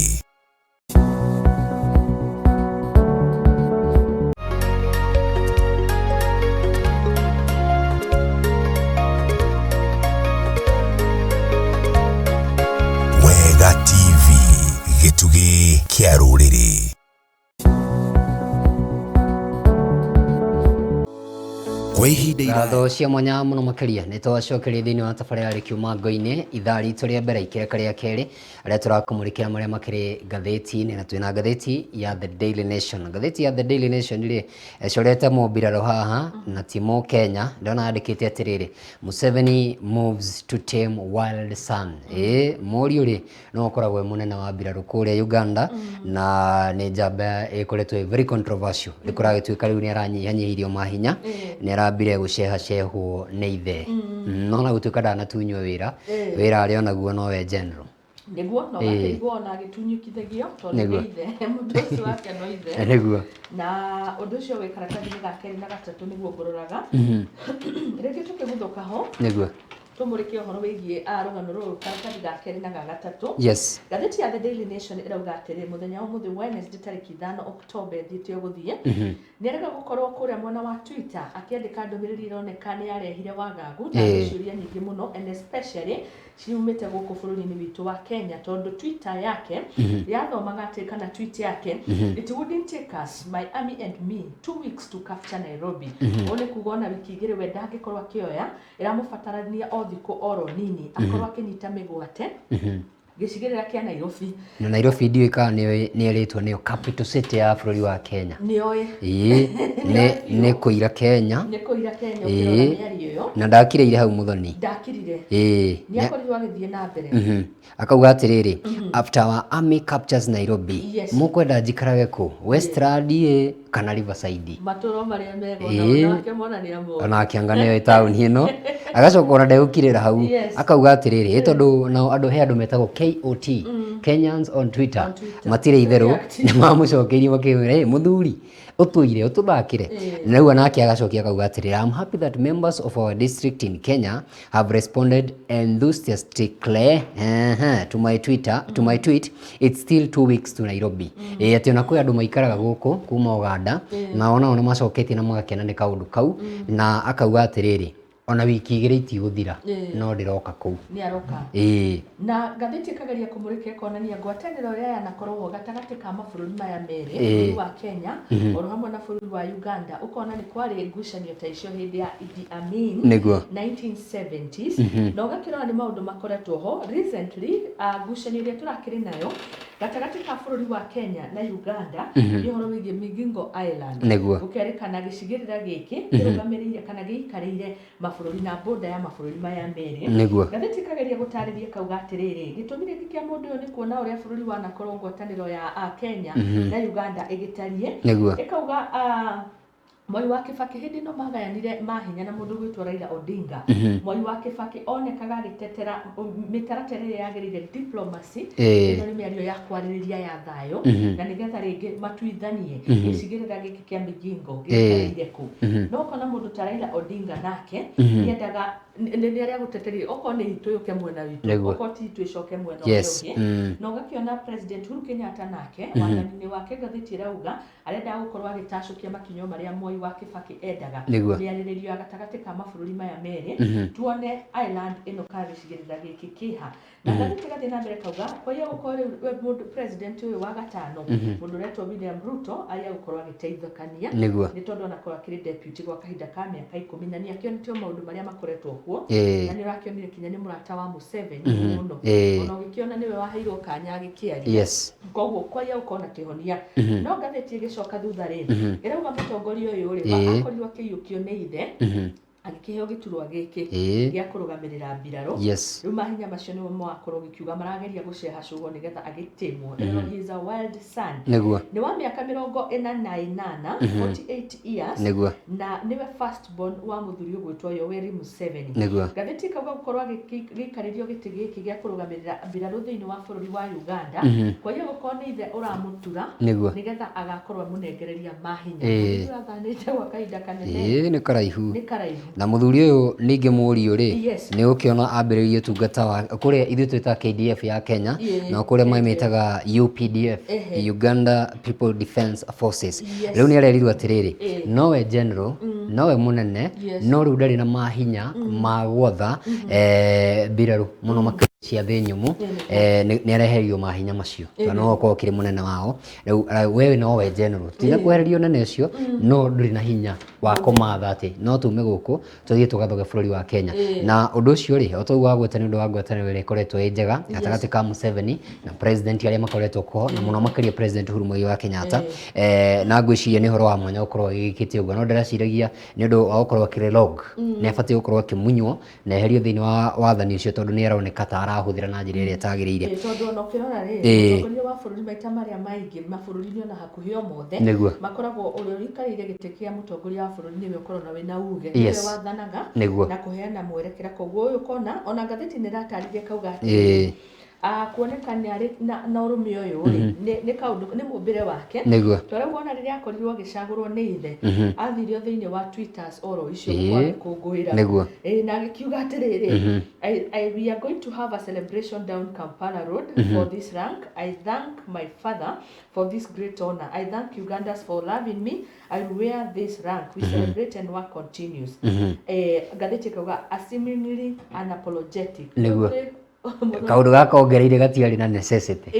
Wega TV, gĩtugĩ kĩa rũrĩrĩ. Ngatho cia mwanya muno makiria nĩ twacokeria thĩinĩ wa tabarĩra ya Kiuma Ngo-inĩ ithaa ritũ rĩa mbere ikĩreka rĩa kerĩ arĩa tũrakũmũrĩkĩra marĩa makĩrĩ ngathĩti-inĩ, na twĩna ngathĩti ya The Daily Nation. Ngathĩti ya The Daily Nation rĩ ĩcorete mũmbirarũ haha na timo Kenya, ndona andĩkĩte atĩrĩrĩ, Museveni moves to tame wild sun. Mũriũ rĩ no ũkoragwo mũnene wa mbirarũ kũrĩa Uganda na nĩ njamba ĩkoretwo very controversial, ĩkoragĩtuĩka rĩu nĩ aranyihanyihirio mahinya, nĩ arambire gũcehacehwo nĩ ithe. No na gũtuĩka ndanatunywo wĩra arĩa onaguo nowe general niguo no gateithwo na gĩtunyũkithagio tondũ nĩ ithe mũndũ ũcio wake no ithe niguo, na ũndũ ũcio wĩ karatathi-inĩ ga kerĩ na gatatũ nĩguo ngũroraga rĩngĩ tũkĩguthũka ho niguo tumurike uhoro wigie rugano ruru karatathi ga keri na ga gatatu. Yes. Gatheti ya The Daily Nation irauga atiri muthenya umuthi Wednesday tariki 5 October thitio guthie ni arega gukorwo kuria mwena wa Twitter akiandika ndumiriri ironeka ni yarehire wagagu na ciuria nyingi muno, and especially ciumite guku bururi-ini witu wa Kenya tondu Twitter yake yathomaga ati kana tweet yake it wouldn't take us, my army and me 2 weeks to capture Nairobi. One kugona wiki igiri we ndangikorwo akioya iramubatarania o thiku oro nini akorwo akinyita migwate gicigirira kia Nairobi. Na Nairobi ndio ika ni eritwo ni capital city ya bururi wa Kenya. Nioe. Ne kuira Kenya. Ne kuira Kenya ukirora miari yo. Na ndakirire hau muthoni. Ndakirire. Ni akorirwo agithie na mbere. Akauga atiriri after our army captures Nairobi mukwenda njikarage ku Westland kana Riverside. Maturo maria mego na akemona ni ambo. Ona akianga ni town hino. Agacoka ona ndegukirira hau akauga atiriri tondu na andu he andu metagwo KOT Kenyans on Twitter matire itheru ni mamucokeirie makimwira muthuri utuire ututhakire na riu anake agacokia akauga atiriri I'm happy that members of our district in Kenya have responded enthusiastically to my tweet it's still 2 weeks to Nairobi. Ati ona kwi andu maikaraga guku kuma Uganda na ona macoketie na magakena ni kaundu kau na akauga atiriri ona wiki igiri itiguthira no ndiroka kuu ni aroka na gatheti kagaria kumurika ikonania ngwataniro ya nakorwo gatagati ka mabũrũri maya meri bũrũri wa Kenya oro hamwe na bũrũri wa Uganda ukona ni kwari ngucanio ta icio hindi ya Idi Amin 1970s na ugakirona ni maundu makoretwo ho recently ngucanio iria turakiri nayo gatagati ka bũrũri wa Kenya na Uganda ihoro wigie Migingo Island ukerikana gicigirira giki kirugamiriire kana giikarire mabũrũri na boda ya mabũrũri maya meri. Gatheti kageria gutariria kauga atiriri gitumire gikia mundu uyu ni kuona uria bũrũri wa nakorwo ngwataniro ya Kenya na Uganda igitarie ikauga Mwai wa Kibaki hindi no magayanire mahinya na mundu gwitwo Raila Odinga. Mwai wa Kibaki onekaga agitetera mitaratara iria yagirire diplomacy ino ni miario ya kwaririria ya thayo na nigetha ringi matuithanie gicigirira giki kia Migingo gikarire ku no kona mundu ta Raila Odinga nake yendaga ni aria guteteria oko ni itu yuke mwena witu oko ti itu icoke mwena ucio no gakiona President Uhuru Kenyatta nake wathani wake gatheti rauga arenda gukorwo agitacukia makinyo maria Mwai wa Kibaki endaga miariririo ya gatagati ka mabũrũri maya meri tuone island ino kagicigirira giki kiha na gatheti gathi na mbere kauga kwa hiyo gukorwo mundu president uyu wa gatano mundu retwo William Ruto aria gukorwo agiteithukania ni tondu ona korwo akiri deputy gwa kahinda ka miaka 10 na ni akionetio maundu maria makoretwo kuo na ni rakionire kinya ni murata wa Museveni muno ona ugikiona niwe waheirwo kanya gikiaria koguo kwa hiyo ukona kihonia no gatheti igicoka thutha riri irauga mutongoria uyu ri akorirwo akiyukio ni ithe agikiheo giturwa giki gia kurugamirira mbiraro riu mahinya macio ni mwakorwo gikiuga marageria guceha cugwo nigetha agitimwo he is a wild son ni wa miaka 48 years na niwe first born wa muthuri ugwitwo Yoweri Museveni. Gatheti kauga gukorwo gikaririo giti giki gia kurugamirira mbiraro thiini wa bururi wa Uganda kwa hiyo gukorwo ni ithe uramutura nigetha agakorwo munengereria mahinya athanite gwa kahinda kanene ni karaihu na muthuri uyu ninge murio ri ni ukiona ambiririe tungata wa kuria ithu twita KDF ya Kenya na kuria maimetaga UPDF Uganda People Defence Forces riu ni arerirwo atiriri nowe general nowe munene no riu ndari na mahinya ma gwotha mbiraru muno cia thi nyumu ni areherio mahinya macio kana oko kiri munene wao riu wewe nowe general tiga kweherio nene cio no nduri na hinya wa komatha ati no tume guku tuthie tugathoge bururi wa Kenya na undu ucio ri otogu wa gwetani undu wa gwetani wele koretwo njega gatagati ka Museveni na president aria makoretwo ko na muno makiria president Uhuru Muigai wa Kenyatta na ngwiciria ni horo wa mwanya ukorwo gikite ugo no ndiraciragia ni undu wa ukorwo kire log ni abati ukorwo kimunywo na eherio thiini wa wathani ucio tondu ni aroneka ta arahuthira na njira iria tagirire tondu no kirona ri mutongoria wa bururi maita maria maingi mabũrũri-inĩ ona hakuhi o mothe makoragwo uria rikarire gitikia mutongoria wa bururi niwe ukorwo na wina uge niwe wathanaga na kuheana mwerekera koguo uyu kona ona gatheti ni rataririe kauga kuoneka nĩ arĩ na ũrũme ũyũ nĩ kaũndũ nĩ mũmbĩre wake twarauga ona rĩrĩa akorirwo agĩcagũrwo nĩ ithe athirio thĩinĩ wa Twitters oro icio kwagĩkũngũĩra na agĩkiuga atĩrĩrĩ we are going to have a celebration down Kampala Road for this rank. I thank my father for this great honor. I thank Ugandans for loving me. I will wear this rank. We celebrate and work continues. Ngathĩti kauga seemingly unapologetic. Kaundu gaka ongereire gatiarĩ na necessity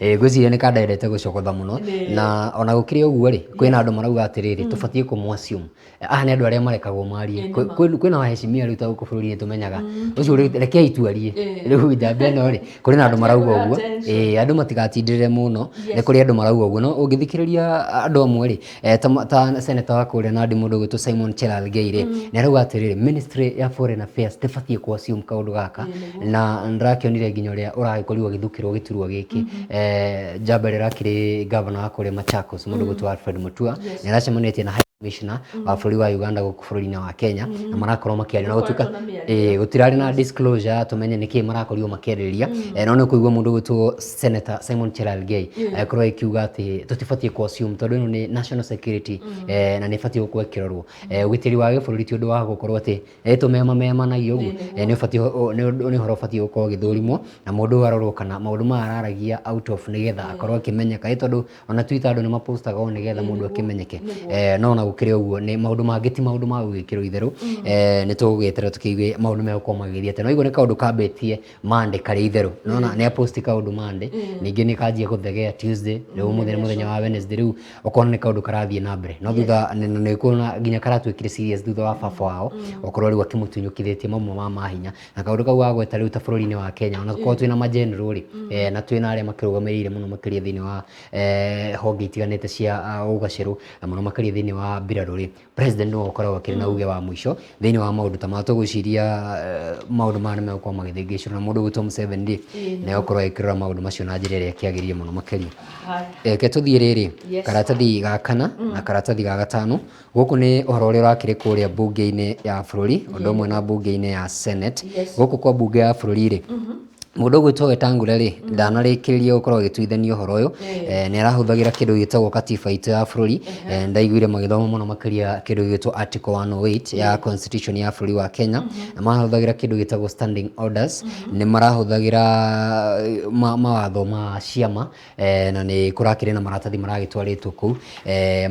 gwĩciria nĩ kandaendete gũcogotha mũno na ona gũkĩrĩ ũguo rĩ kwĩna andũ marauga atĩrĩrĩ tũbatiĩ kũmwassume nĩ andũ arĩa marekagwo marie kwĩna wahecimia rĩu ta gũkũ bũrũri-inĩ tũmenyaga ũcio rekei itwarie rĩu njamba ĩno rĩ kũrĩ na andũ marauga ũguo andũ matigatindĩrĩre mũno nĩ kũrĩ andũ marauga ũguo no ũngĩthikĩrĩria andũ amwe rĩ ta senator wa kũrĩa Nandi mũndũ gwĩtwo Simon Cherargei rĩ nĩ arauga atĩrĩrĩ ministry ya foreign affairs ndĩbatiĩ kũassume kaũndũ gaka na kĩonire nginya ũrĩa ũragĩkorirwo gĩthukĩrwo gĩturwa gĩkĩ njamba ĩrĩa akĩrĩ governor wa kũrĩa Machakos mũndũ gwĩtwo Alfred Mutua nĩ aracemanĩtie na commissioner wa bũrũri wa Uganda gũkũ bũrũri-inĩ wa Kenya na marakorwo makĩaria na gũtuĩka gũtirarĩ na disclosure tũmenye nĩkĩĩ marakorirwo makĩarĩrĩria no nĩ kũigua mũndũ gwĩtwo Senator Simon Cherargei agĩkorwo akiuga atĩ tũtibatiĩ kũ-assume tondũ ĩno nĩ national security na nĩ ĩbatiĩ gũkorwo ĩkĩrorwo ũgitĩri wa gĩbũrũri ti ũndũ wa gũkorwo atĩ tũmemanagio ũguo nĩ ũhoro ũbatiĩ gũkorwo ũgĩthũrimwo na mũndũ arorwo kana maũndũ maya araragia out of nĩgetha akorwo akĩmenyeka tondũ ona Twitter andũ nĩ mapostaga o nĩgetha mũndũ akĩmenyeke no na gũkĩrĩ ũguo nĩ maũndũ mangĩ ti maũndũ ma gwĩkĩrwo itherũ nĩ tũgũgĩeterera tũkĩigue maũndũ megũkorwo magĩthiĩ atĩa no igua nĩ kaũndũ kambĩtie Monday karĩ itherũ nona nĩ aposti kaũndũ Monday ningĩ nĩ kanjia gũthegea Tuesday rĩu ũmũthĩ nĩ mũthenya wa Wednesday rĩu ũkona nĩ kaũndũ karathiĩ na mbere no thutha nĩ kuona nginya karatuĩkire serious thutha wa baba wao okorwo rĩu akĩmũtunyũkithĩtie mamwe ma mahinya na kaũndũ kau ga gweta rĩu ta bũrũri-inĩ wa Kenya ona tũkorwo twĩna mageneral rĩ na twĩna arĩa makĩrũgamĩrĩire mũno makĩria thĩinĩ wa honge itiganĩte cia ũgacĩru na mũno makĩria thĩinĩ wa mbirarũ rĩ president nĩwe ũkoragwo akĩrĩ na uge wa mũico thĩinĩ wa maũndũ ta ma tũgwĩciria maũndũ maya nĩ megũkorwo magĩthĩngĩcwo na mũndũ gwĩtwo Museveni nĩ egũkorwo agĩkĩrora maũndũ macio na njĩra ĩrĩa ĩkĩagĩrĩire mũno makĩria reke tũthiĩ rĩrĩ karatathi ga kana na karatathi ga gatano gũkũ nĩ ũhoro ũrĩa ũrakĩrĩ kũrĩa mbunge-inĩ ya bũrũri ũndũ ũmwe na mbunge-inĩ ya Senate gũkũ kwa mbunge ya bũrũri rĩ mũndũ gwĩtwo Wetangula rĩ ndanarĩkĩrĩria gũkorwo agĩtuithania ũhoro ũyũ nĩ arahũthagĩra kĩndũ gĩtagwo katiba itũ ya bũrũri ndaiguire magĩthoma mũno makĩria kĩndũ gĩtwo article 108 ya constitution ya bũrũri wa Kenya na marahũthagĩra kĩndũ gĩtagwo standing orders nĩ marahũthagĩra mawatho ma ciama na nĩ kũrakĩrĩ na maratathi maragĩtwarĩtwo kũu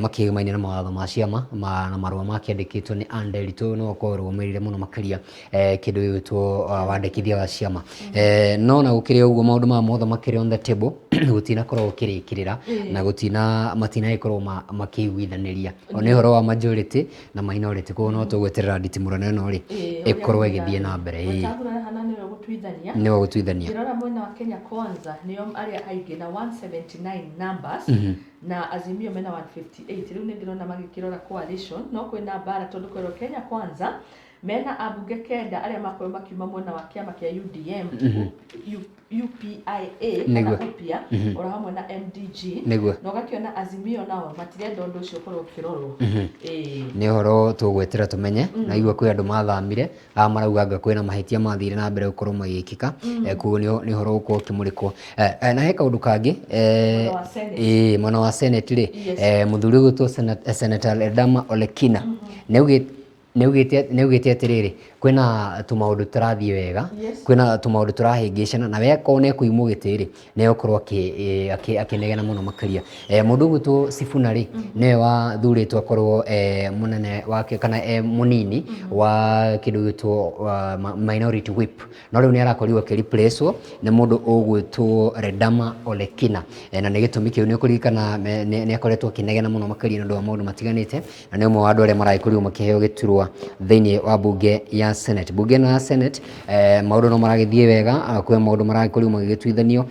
makĩgĩmainie na mawatho ma ciama na marũa makĩandĩkĩtwo nĩ Anne Nderitu no ũkorwo rũgamĩrĩire mũno makĩria kĩndũ gĩtwo wandĩkithia wa ciama no na gũkĩrĩ ũguo maũndũ maya mothe makĩrĩ on the table gũtinakorwo gũkĩrĩkĩrĩra na matinagĩkorwo makĩiguithanĩria nĩ ũhoro wa majority na minority koguo no tũgweterera nditimũrano ĩno rĩ ĩkorwo ĩgĩthiĩ na mbere nĩwe gũtuithania ngĩrora mwena wa Kenya Kwanza nĩo arĩa aingĩ na 179 numbers na Azimio mena 158 rĩu nĩ ndĩrona magĩkĩrora coalition no kwĩna mbara tondũ kwĩrwo Kenya Kwanza mena abunge kenda arĩa makorwo makiuma mwena wa kĩama kĩa UDM UPIA kana UPIA ora hamwe na MDG na ũgakĩona Azimio nao matirenda ũndũ ũcio ũkorwo ũkĩrorwo nĩ ũhoro tũgwetera tũmenye na igua kwĩ andũ mathamire marauganga kwĩna mahĩtia mathire na mbere gũkorwo magĩkĩka koguo nĩ ũhoro ũkorwo ũkĩmũrĩkwo na he kaũndũ kangĩ mwena wa Senate rĩ mũthuri gwĩtwo Senator Ledama Olekina nĩugĩte atĩrĩrĩ kwĩna tũmaũndũ tũrathiĩ wega kwĩna tũmaũndũ tũrahĩngĩcana na weko nĩ kũimwo gĩtĩrĩ nĩ gũkorwo akĩnegena mũno makĩria mũndũ gwĩtwo Sifuna rĩ nĩwe wathurĩtwo akorwo mũnene wake kana mũnini wa kĩndũ gwĩtwo minority whip no rĩu nĩ arakorirwo akĩreplacewo nĩ mũndũ ũgwĩtwo Ledama Olekina na nĩ gĩtũmi kĩu nĩ kũririkana nĩ akoretwo akĩnegena mũno makĩria nĩ ũndũ wa maũndũ matiganĩte na nĩ ũmwe wa andũ arĩa maragĩkorirwo makĩheo gĩturwa thĩinĩ wa bunge ya Senate bunge na Senate maũndũ no maragĩthiĩ wega kwĩ maũndũ maragĩkorirwo magĩgĩtuithanio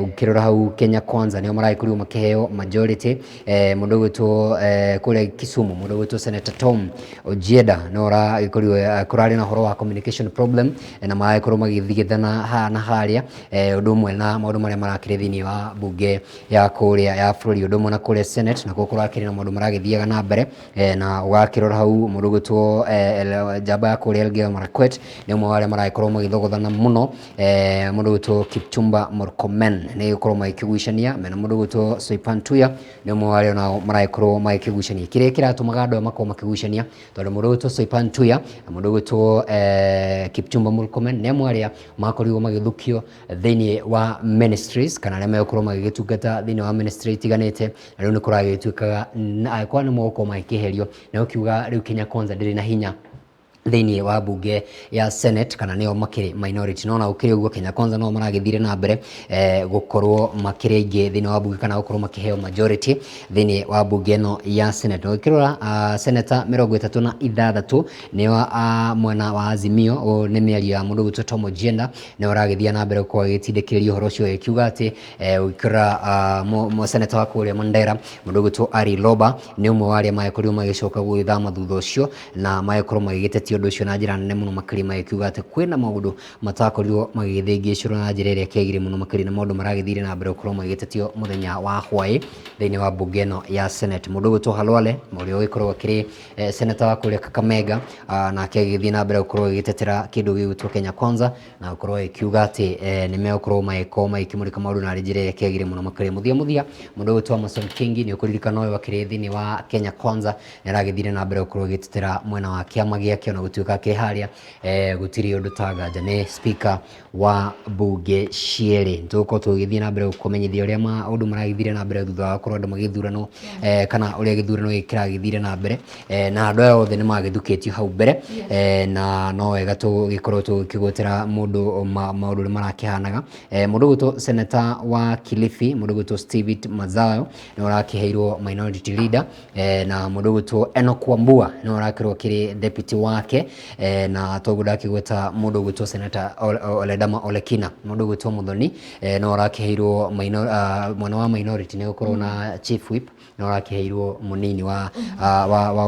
ũkĩrora hau Kenya Kwanza nĩo maragĩkorirwo makĩheo majority mũndũ gwĩtwo kũrĩa Kisumu mũndũ gwĩtwo Senator Tom Ojienda no aragĩkorirwo kũrarĩ na ũhoro wa communication problem na maragĩkorwo magĩthigithana na harĩa ũndũ ũmwe na maũndũ marĩa marakĩrĩ thĩinĩ wa bunge ya kũrĩa ya bũrũri ũndũ ũmwe na kũrĩa Senate na kũrakĩrĩ na maũndũ maragĩthiaga na mbere na ũgakĩrora hau mũndũ gwĩtwo njamba ya kũrĩa kuri Elgeyo Marakwet ni umwe wale marakorwo magithogothana muno mundu witwo Kipchumba Murkomen ni ukorwo magikigucania mena mundu witwo Soipan Tuya ni umwe wale nao marakorwo magikigucania kire kiratumaga andu makorwo makigucania tondu mundu witwo Soipan Tuya na mundu witwo Kipchumba Murkomen ni umwe aria makorirwo magithukio thiini wa ministries kana aria mekorwo magigitungata thiini wa ministry tiganite na riu ni kuragituikaga kwa ni moko makiherio na ukiuga riu Kenya Kwanza ndiri na hinya thiini wa bunge ya Senate kana nio makiri minority no na ukiri uguo Kenya Kwanza no maragithire na mbere gukorwo makiri ingi thiini wa bunge kana gukorwo makiheo majority thiini wa bunge no ya Senate ukirora senator 36 nio mwena wa Azimio ni miario ya mundu witwo Tom Ojienda ni uragithia na mbere kwa gitindikirio horo cio ikiuga ati ukira mo senator wa kuria Mandera mundu witwo Ari Loba ni umwe wa aria maikorirwo magicoka gwithama thutha ucio na maikorirwo magigitetio undu ucio na njira nene muno makiri magikiuga ati kwina maundu matakorirwo magithingicirwo na njira iria kiagire muno makiri na maundu maragithire na mbere gukorwo magitetio muthenya wa hwai thiini wa bunge no ya Senate mundu witwo Halwale murio wikorwo akiri senator wa kuria Kakamega na akigithie na mbere gukorwo agitetera kindu gitwo Kenya Kwanza na gukorwo ikiuga ati ni mekorwo maikimurika maundu na njira iria kiagire muno makiri muthia mundu witwo Amason Kingi ni ukuririkana uyu akiri thiini wa Kenya Kwanza ni aragithire na mbere gukorwo agitetera mwena wa kiama giake na gutuika kiharia gutiri undu tagaja ni speaker wa bunge ciere ntuko tugithie na mbere kumenyithia uria maundu maragithire na mbere thutha wa korwo andu magithurano kana uria githurano gikiragithire na mbere na andu aya othe ni magithukitio hau mbere na no wega tugikorwo tukigotera mundu maundu ri marakihanaga mundu guto senator wa Kilifi mundu guto Steve Mazayo ni urakiheirwo minority leader na mundu guto Enoch Wambua ni urakirwo kiri deputy wake na toguda kigweta mundu gwitwo senator Oledama Olekina mundu gwitwo Muthoni no arakiheirwo mwana wa minority ne gukorwo na chief whip no arakiheirwo munini wa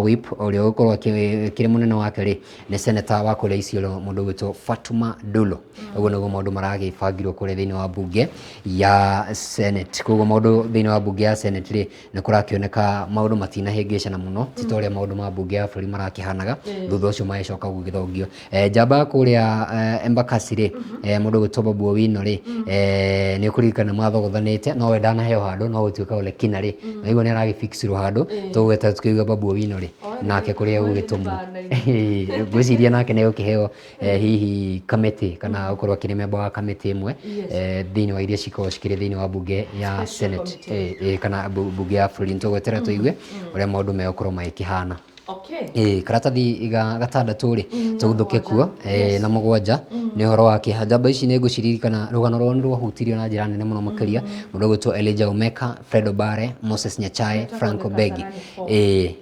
whip uria gukorwo kiri munene wake ri ni senator wa kule Isiolo mundu gwitwo Fatuma Dulo uguo niguo maundu maragibangirwo kule thiini wa bunge ya Senate koguo maundu thiini wa bunge ya Senate ri ni kurakioneka maundu matinahingicana muno titoria maundu ma bunge ya buri marakihanaga thutha ucio macoka gugithongio jamba kuria Embakasi ri mundu gwitwo Babu Owino ri ni kuririkana mathogothanite no we ndanaheo handu no gutuika Olekina ri na igwo ni aragifixirwo handu tugweta tukiuga Babu Owino ri nake kuria gugitumwo gwiciria nake ni gukiheo hihi committee kana ukorwo kiri member wa committee imwe thiini wa iria cikorwo cikiri thiini wa bunge ya Senate kana bunge ya bũrũri ntugwetera tuigue uria maundu megukorwo magikihana. Okay. Karatathi gatandatu ri tuguthuke kuo na mugwanja ni horo wa kihajamba ici ni nguciririkana rugano rwao rwa hutirio na njira nene muno makiria mundu gwitwo Elijah Omeka, Fred Obare, Moses Nyachae, Franco Begi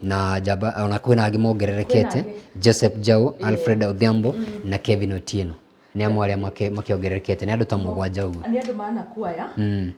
na jamba ona kwina angi mongererekete Joseph Jau, Alfred Odhiambo na Kevin Otieno ni amwe aria makiongererekete ni andu ta mugwanja uguo ni andu maana kuaya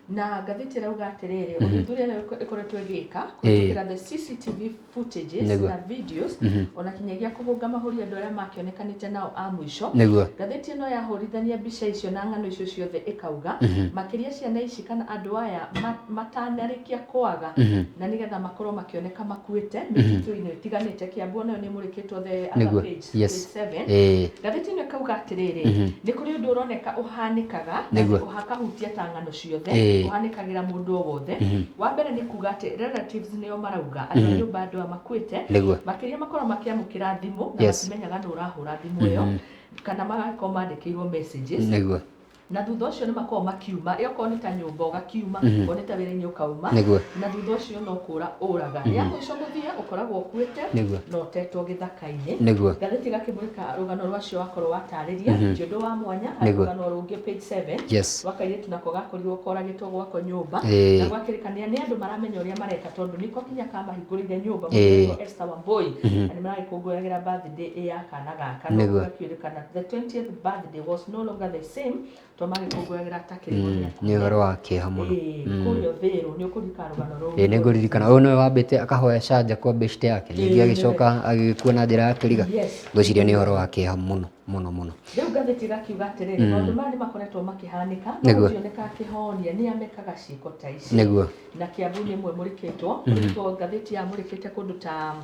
na gatheti rauga atiriri uthuthuria ikoretwo igika kugira the CCTV footages na videos ona kinyagia kubunga mahuri andu aria makionekanite nao a mwisho gatheti no yahurithania mbica icio na ng'ano icio ciothe ikauga makiria ciana ici kana andu aya matanarikia kwaga na nigetha makorwo makioneka makuite mititu-ini tiganite Kiambu nayo ni murikitwo the other page 7 gatheti no kauga atiriri ni kuri undu uroneka uhanikaga na uhakahutia ta ng'ano ciothe uhanikagira mundu o wothe wa mbere ni kuga ati relatives nio marauga ati nyumba andu amakuite makiria makorwo makiamukira thimu na matimenyaga ndu urahura thimu iyo kana magakorwo mandikirwo messages na thutha ucio ni makorwo makiuma iyo korwo ni ta nyumba ugakiuma korwo ni ta wira-ini ukauma na thutha ucio no kura uraga ya mwisho muthia ukoragwo ukuite no tetwo githaka-ini gatheti gakimurika rugano rwacio wakorwo watariria ndio wa mwanya rugano rungi page 7 wakairitu nako gakorirwo koragitwo gwako nyumba na gwakirikania ni andu maramenya uria mareka tondu niko kinya kamahingurire nyumba muthia Esther Wambui na ni maragikunguragira birthday ya kana gaka no gakirikana the 20th birthday was no longer the same tomagikunguragira takiriria ni horo wa kiha muno kurio thiru ni ukurika rugano ru ni nguririkana uyu niwe wambite akahoya canja kwa best yake ningi agicoka agikuo na njira ya kiriga ngwiciria ni horo wa kiha muno riu gatheti gakiuga atiriri maundu mari makoretwo makihanika no kioneka akihonia ni amekaga ciiko ta ici na Kiambu ni mwe murikitwo gatheti ya murikite kundu ta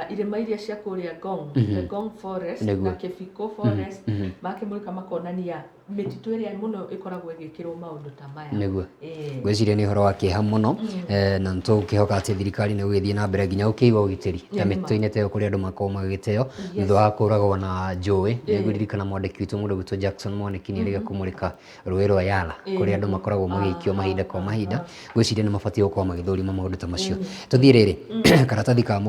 irema iria cia kũrĩa Ngong, the Ngong Forest na Kefiko Forest, makĩmũrĩka makonania mĩtitũ ĩrĩa mũno ĩkoragwo ĩgĩkĩrwo maũndũ ta maya. Nĩguo. Gwĩciria nĩ ũhoro wa kĩeha mũno, na nĩtũkĩhoka atĩ thirikari nĩ gũgĩthiĩ na mbere nginya gũkĩiga ũgitĩri ta mĩtitũ-inĩ ta ĩyo kũrĩa andũ makoragwo magĩgĩteo thutha wa kũragwo na njũĩ. Nĩngũririkana mwandĩki witũ mũndũ gwĩtwo Jackson Mwanĩki nĩ erĩga kũmũrĩka rũĩ rwa Yala kũrĩa andũ makoragwo magĩikio mahinda kwa mahinda. Gwĩciria nĩ mabatiĩ gũkorwo magĩthũrima maũndũ ta macio. Tũthiĩ rĩrĩ karatathi ka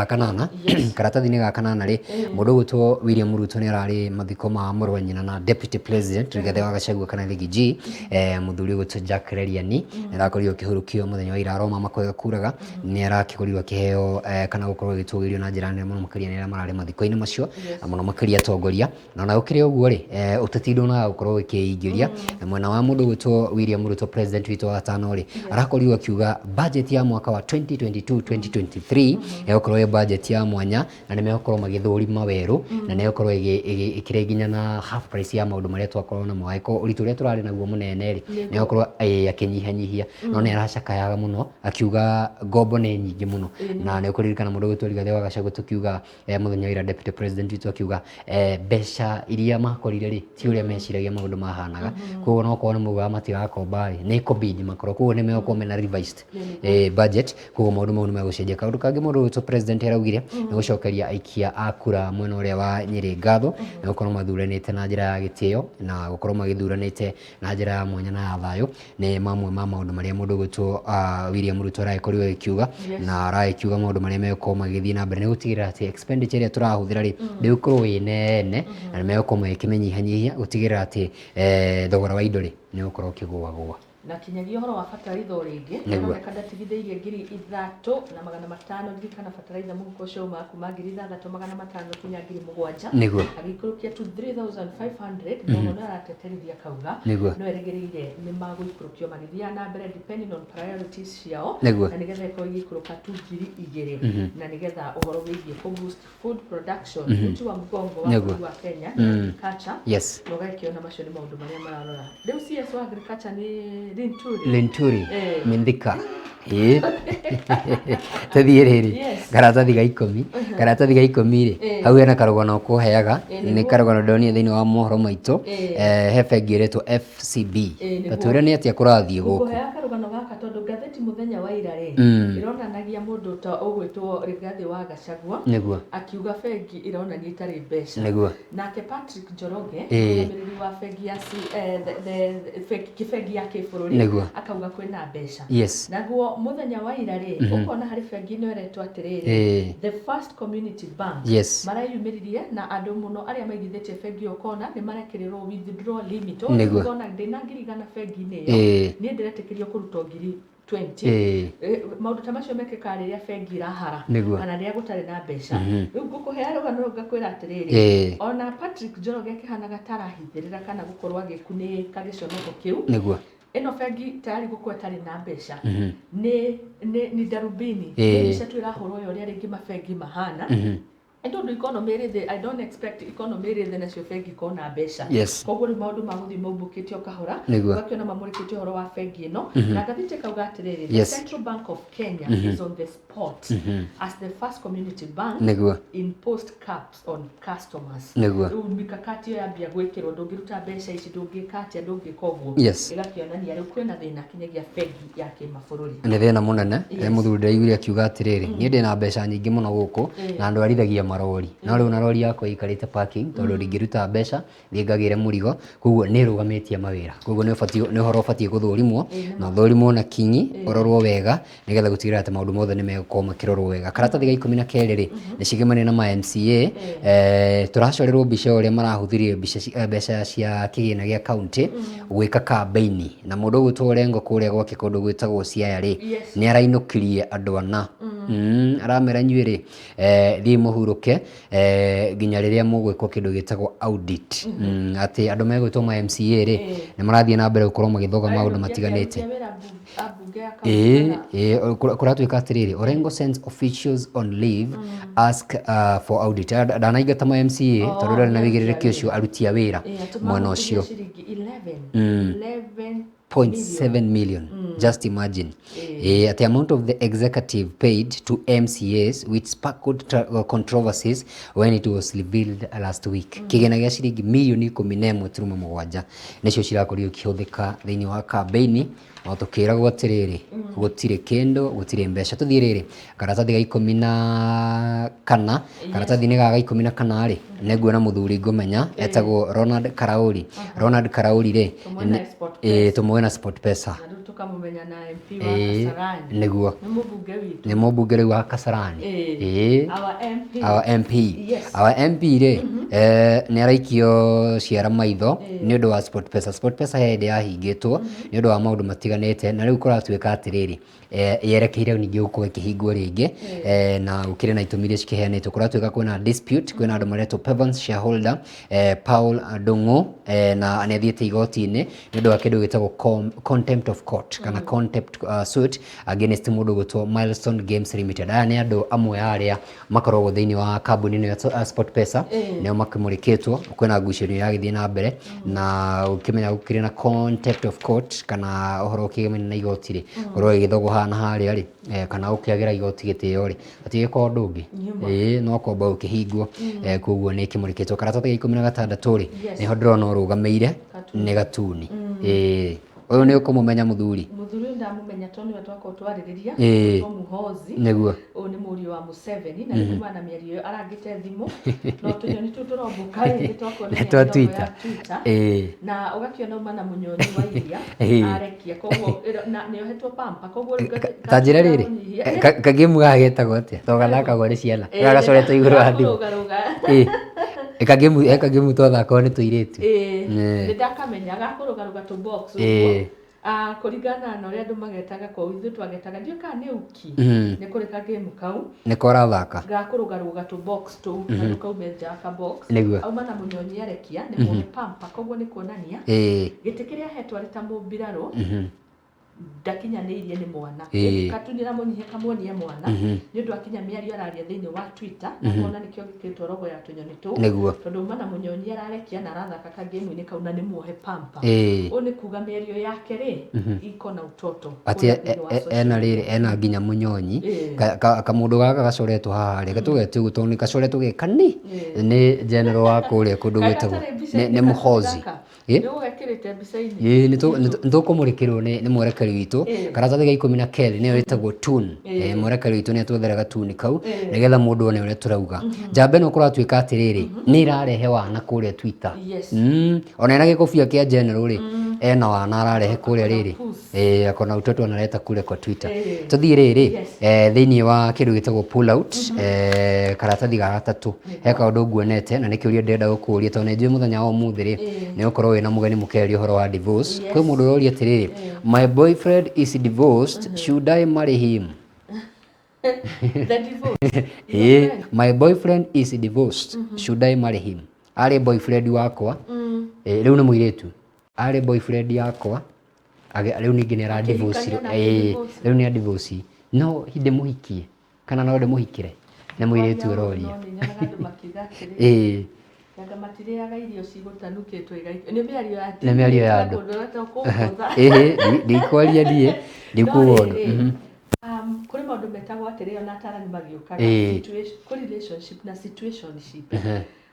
kanana, karatathi-inĩ ga kanana rĩ, mũndũ gwĩtwo William Ruto nĩ ararĩ mathiko ma mũrũ wa nyina na deputy president Rigathĩ wa Gachagua kana Riggy, mũthuri gwĩtwo Jack Leriani nĩ arakorirwo akĩhurũkio mũthenya wa ira Roma makwega kuraga, nĩ arakĩkorirwo akĩheo kana gũkorwo agĩtũgĩrio na njĩra nene mũno makĩria nĩ arĩa mararĩ mathiko-inĩ macio, na mũno makĩria atongoria. Na ona gũkĩrĩ ũguo rĩ, ũteti ndũnaga gũkorwo ũkĩingĩria mwena wa mũndũ gwĩtwo William Ruto president witũ wa gatano rĩ, arakorirwo akiuga budget ya mwaka wa 2022-2023 ĩgũkorwo ĩ budget ya mwanya na nĩ megũkorwo magĩthũrima werũ na nĩ ĩgũkorwo ĩkĩrĩ nginya na half price ya maũndũ marĩa twakorwo namo angĩkorwo ũritũ ũrĩa tũrarĩ naguo mũnene rĩ nĩ egũkorwo akĩnyihanyihia. No nĩ aracakayaga mũno akiuga ngombo nĩ nyingĩ mũno, na nĩ ũkũririkana mũndũ gwĩtwo Rigathĩ wa Gachagua tũkiuga mũthenya wa ira deputy president witũ akiuga mbeca iria makorire rĩ ti ũrĩa meciragia maũndũ mahanaga, koguo no korwo nĩ maugaga matigakomba rĩ nĩ ikũbidi makorwo, koguo nĩ megũkorwo mena revised budget, koguo maũndũ mau nĩ megũcenjia. Kaũndũ kangĩ mũndũ gwĩtwo president araugire nĩ gũcokeria aikia a kura mwena ũrĩa wa Nyĩrĩ ngatho nĩ gũkorwo mathuranĩte na njĩra ya gĩtĩo na gũkorwo magĩthuranĩte na njĩra ya mwanya na ya thayũ. Nĩ mamwe ma maũndũ marĩa mũndũ gwĩtwo William Ruto aragĩkorirwo agĩkiuga, na aragĩkiuga maũndũ marĩa megũkorwo magĩthiĩ na mbere nĩ gũtigĩrĩra atĩ expenditure ĩrĩa tũrahũthĩra rĩ ndĩgũkorwo ĩ nene na nĩ megũkorwo magĩkĩmĩnyihanyihia gũtigĩrĩra atĩ thogora wa indo rĩ nĩ ũgũkorwo ũkĩgũagũa. Na kinyagia ũhoro wa bataraitha rĩngĩ nĩroneka ndatigithĩirie 3,500 ririkana bataraitha mũhuko ũcio uma kuma 6,500 kinya 7,000 agĩikũrũkia tu 3,500. Mũno nĩ arateterithia kauga no erĩgĩrĩire nĩ magũikũrũkio magĩthiaga na mbere depending on priorities ciao, na nĩgetha ĩkorwo igĩikũrũka tu 2,000 na nĩgetha ũhoro wĩgiĩ kũ-boost food production uti wa mgongo wa bũrũri wa Kenya agriculture na ũgagĩkĩona macio nĩ maũndũ marĩa mararora rĩu. CS wa agriculture nĩ Linturi Mindika tũthiĩ rĩrĩ karatathi ga 10 karatathi ga 10 rĩ hau hena karũgano kũheaga nĩ karũgano ndonire thĩinĩ wa mohoro maitũ he bengi ĩretwo FCB tatwĩre nĩ atĩa kũrathiĩ gũkũ karũgano gaka tondũ ngathĩti mũthenya wa ira rĩ ĩronanagia mũndũ ta ũgwĩtwo Rigathĩ wa Gachagua akiuga bengi ĩronania itarĩ mbeca, nake Patrick Njoroge mũrũgamĩrĩri wa bengi ya kĩbengi ya kĩbũrũri akauga kwĩna mbeca. Naguo muthenya wa ira ri ukona hari bengi no eretwo atiriri the First Community Bank marayumiririe na andu muno aria maigithitie bengi ukona ni marekerirwo withdraw limit ukona ndina ngirigana bengi ni yo ni ndiretekirio kurutwo ngiri 20 maundu ta macio mekeka riria bengi irahara kana riria gutari na mbeca. Riu ngukuhea rugano ngakwira atiriri ona Patrick Njoroge kihanaga tarahithirira kana gukorwo agikunika giconogo kiu ino bengi tayari gukua tari na mbeca ni darubini mbeca tu irahurwo yo ria ringi mabengi mahana. I don't economy the I don't expect economy the nacio bengi kona mbeca koguo ni maundu maguthi maubukitio kahora gakiona mamurikitio horo wa bengi ino na gathite kauga atiriri the Central Bank of Kenya is on the spot as the First Community Bank in post caps on customers. Riu mikakati yo yambia gwikirwo ndungiruta mbeca ici ndungikatia ndungikoguo igakionania riu kwina thina kinyagia bengi ya kimabũrũri ni thina munene. Muthuri ndaigire akiuga atiriri ni ndina mbeca nyingi muno guku na andu arithagia marori no riu na rori yako ikarite parking tondu ringiruta mbeca thiengagire murigo koguo ni rugamitie mawira koguo ni horo ubatie guthurimwo na thurimo na kinyi urorwo wega nigetha gutigira ati maundu mothe ni megũkorwo makirorwo wega. Karatathi ga 12 ri ni cigimane na ma MCA turacorerwo mbica uria marahuthirie mbeca cia kigina gia county gwika campaign na mundu gwitwo Rengo kuria gwake kundu gwitagwo Siaya ri ni arainukirie andu ana aramera nyuiri thii muhuruke nginya riria mugwikwo kindu gitagwo audit ati andu megwitwo ma MCA ri ni marathie na mbere gukorwo magithoga maundu matiganite. Kuratuika atiriri Orengo sends officials on leave ask for audit ndanaingata ma MCA tondu ndari na wigirire kiucio aruti a wira mwena ucio 0.7 million. Just imagine. At the amount of the executive paid to MCAs which sparkled controversies when it was revealed last week. Kigena gĩa ciringi mirioni 11.7 nĩcio cirakorirwo ikĩhũthĩka thĩinĩ wa kambĩini no tukĩragwo atĩrĩrĩ gũtirĩ kĩndũ gũtirĩ mbeca. Tũthiĩ rĩrĩ karatathi ga 14 karatathi-inĩ ga 14 rĩ nĩguona mũthuri ngũmenya etagwo Ronald Karauri. Ronald Karauri rĩ tũmũĩ na SportPesa tukamumenya na MP wa Kasarani nĩguo nĩ mũmbunge rĩu wa Kasarani. Our MP rĩ nĩ araikio ciara maitho nĩ ũndũ wa SportPesa. SportPesa hĩndĩ yahingĩtwo nĩ ũndũ wa maũndũ matiganĩte na rĩu kũratuĩka atĩrĩrĩ yerekeire ningĩ gũkorwo ĩkĩhingwo rĩngĩ na gũkĩrĩ na itũmi iria cikĩheanĩtwo. Kũratuĩka kwĩna dispute, kwĩna andũ maretwo Pevans shareholder Paul Ndung'u na nĩ athiĩte igoti-inĩ nĩ ũndũ wa kĩndũ gĩtagwo contempt of court kana contempt suit against mũndũ gwĩtwo Milestone Games Limited. Aya nĩ andũ amwe arĩa makoragwo thĩinĩ wa kambuni ĩno ya SportPesa nĩo makĩmũrĩkĩtwo. Kwĩna ngucanio iragĩthiĩ na mbere na ũkĩmenya gũkĩrĩ na contempt of court kana ũhoro ũkĩgemania na igoti rĩ ũrwo ĩgĩthogwo na harĩa rĩ kana ũkĩagĩra igoti gĩtĩo rĩ atigĩko ũndũ ũngĩ no kwamba ũkĩhingwo. Koguo nĩ kĩmũrĩkĩtwo. Karatathi ga 16 rĩ nĩho ndĩrona ũrũgamĩire nĩ gatuni. Ũyũ nĩ ũkũmũmenya mũthuri ndamũmenya tondũ nĩwe twakorwo twarĩrĩria Tom Muhoozi nĩguo ũyũ nĩ mũriũ wa Museveni na nĩ kumana na mĩario ĩyo arangĩte thimũ no tũnyoni tũu tũrombũka rĩngĩ twakorwo Twitter na ũgakĩona uma na mũnyoni wa iria arekia. Koguo nĩohetwo pampa. Koguo ta njĩra rĩrĩ kagemu gagĩtagwo atĩa to gathakagwo nĩ ciana gagacoretwo igũrũ wa thimũ kagemu twathakagwo nĩ tũirĩtu nĩ ndakamenya gakũrũgarũga tũ box ũguo kũringana na ũrĩa andũ magetaga kwa ithuĩ twagetaga ndiũ kana nĩ uki nĩ kũrĩ kagemu kau nĩko ũrathaka gakũrũgarũga tũ box tũu na tũkauma nja ka box auma na mũnyonyi arekia nĩ mũhe pampa. Koguo nĩ kuonania gĩtĩ kĩrĩa ahetwo arĩ ta mũmbirarũ ndakinyanĩirie nĩ mwana katunĩra mũnyihe kamuonie mwana nĩ ũndũ akinya mĩario araria thĩinĩ wa Twitter na kuona nĩkĩo gĩkĩrĩtwo rogo ya tũnyoni tũu tondũ uma na mũnyonyi ararekia na arathaka kagemu-inĩ kau na nĩ muohe pampa. Ũũ nĩ kuga mĩario yake rĩ iko na utoto atĩ ena rĩrĩ ena nginya mũnyonyi kamũndũ gaka gacoretwo haha rĩ gatũgetio ũguo tondũ nĩ gacoretwo gĩkani nĩ general wa kũrĩa kũndũ gwĩtagwo nĩ Muhoozi nĩtũkũmũrĩkĩrwo nĩ mwerekeri witũ. Karatathi ga 12 nĩyo ĩtagwo tune. Mwerekeri witũ nĩ atwethera gatuni kau nĩgetha mũndũ one ũrĩa tũrauga. Njamba ĩno kũratuĩka atĩrĩrĩ nĩ ĩrarehe wana kũrĩa Twitter. Ona ena gĩkobia kĩa general rĩ ena wana ararehe kũrĩa rĩrĩ akona utoto analeta kule kwa Twitter. Tũthiĩ rĩrĩ thĩinĩ wa kĩndũ gĩtagwo pull out karatathi ga 3 he kaũndũ nguonete na nĩkĩũria ndĩrenda gũkũria tondũ nĩ njũĩ mũthenya wa ũmũthĩ rĩ nĩ ũkorwo wĩna mũgeni mũkeria ũhoro wa divorce. Kwĩ mũndũ ũroria atĩrĩrĩ my boyfriend is divorced should I marry him? The divorce my boyfriend is divorced should I marry him? Arĩ boyfriend wakwa rĩu nĩ mũirĩtu arĩ boyfriend yakwa rĩu ningĩ nĩ ara divorce rĩu nĩ a divorce no ndĩmũhikie kana no ndĩmũhikire nĩ mũirĩtu ũroria Yanga matiriaga irio cigũtanukĩtwo igaikio nĩ mĩario ya nĩ mĩario ya andũ ndikwaria ndiĩ ndikuona kũrĩ maũndũ metagwo atĩrĩ ona atarani magĩũkaga relationship na situationship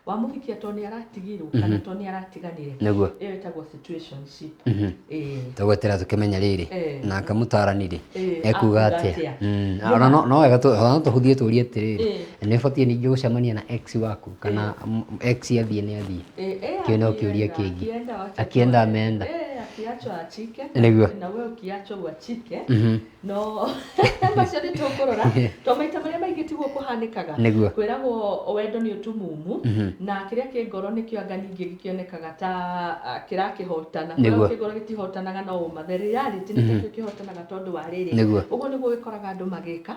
wamuhikia to nĩ aratigirwo kana to nĩ aratiganire ĩyo ĩtagwo situationship. Tũgwetera tũkĩmenya rĩrĩ na akamũtarani rĩ ekuga atĩa no wega tũhũthie tũrie atĩrĩrĩ nĩ ũbatiĩ ningĩ gũcemania na ex waku kana ex athiĩ nĩ athiĩ kĩo no kĩũria kĩngĩ akienda amenda akiachwa achike nĩguo na wewe ukiachwa uachike no macio nĩ tũkũrora to maita marĩa maingĩ tiguo kũhanĩkaga kwĩragwo wendo nĩ ũtumumu na kĩrĩa kĩ ngoro nĩkĩo anga ningĩ gĩkĩonekaga ta kĩrakĩhotana kĩrĩa kĩ ngoro gĩtihotanaga no ũmathe reality nĩkĩo kĩhotanaga tondũ wa rĩrĩ ũguo nĩguo gĩkoraga andũ magĩka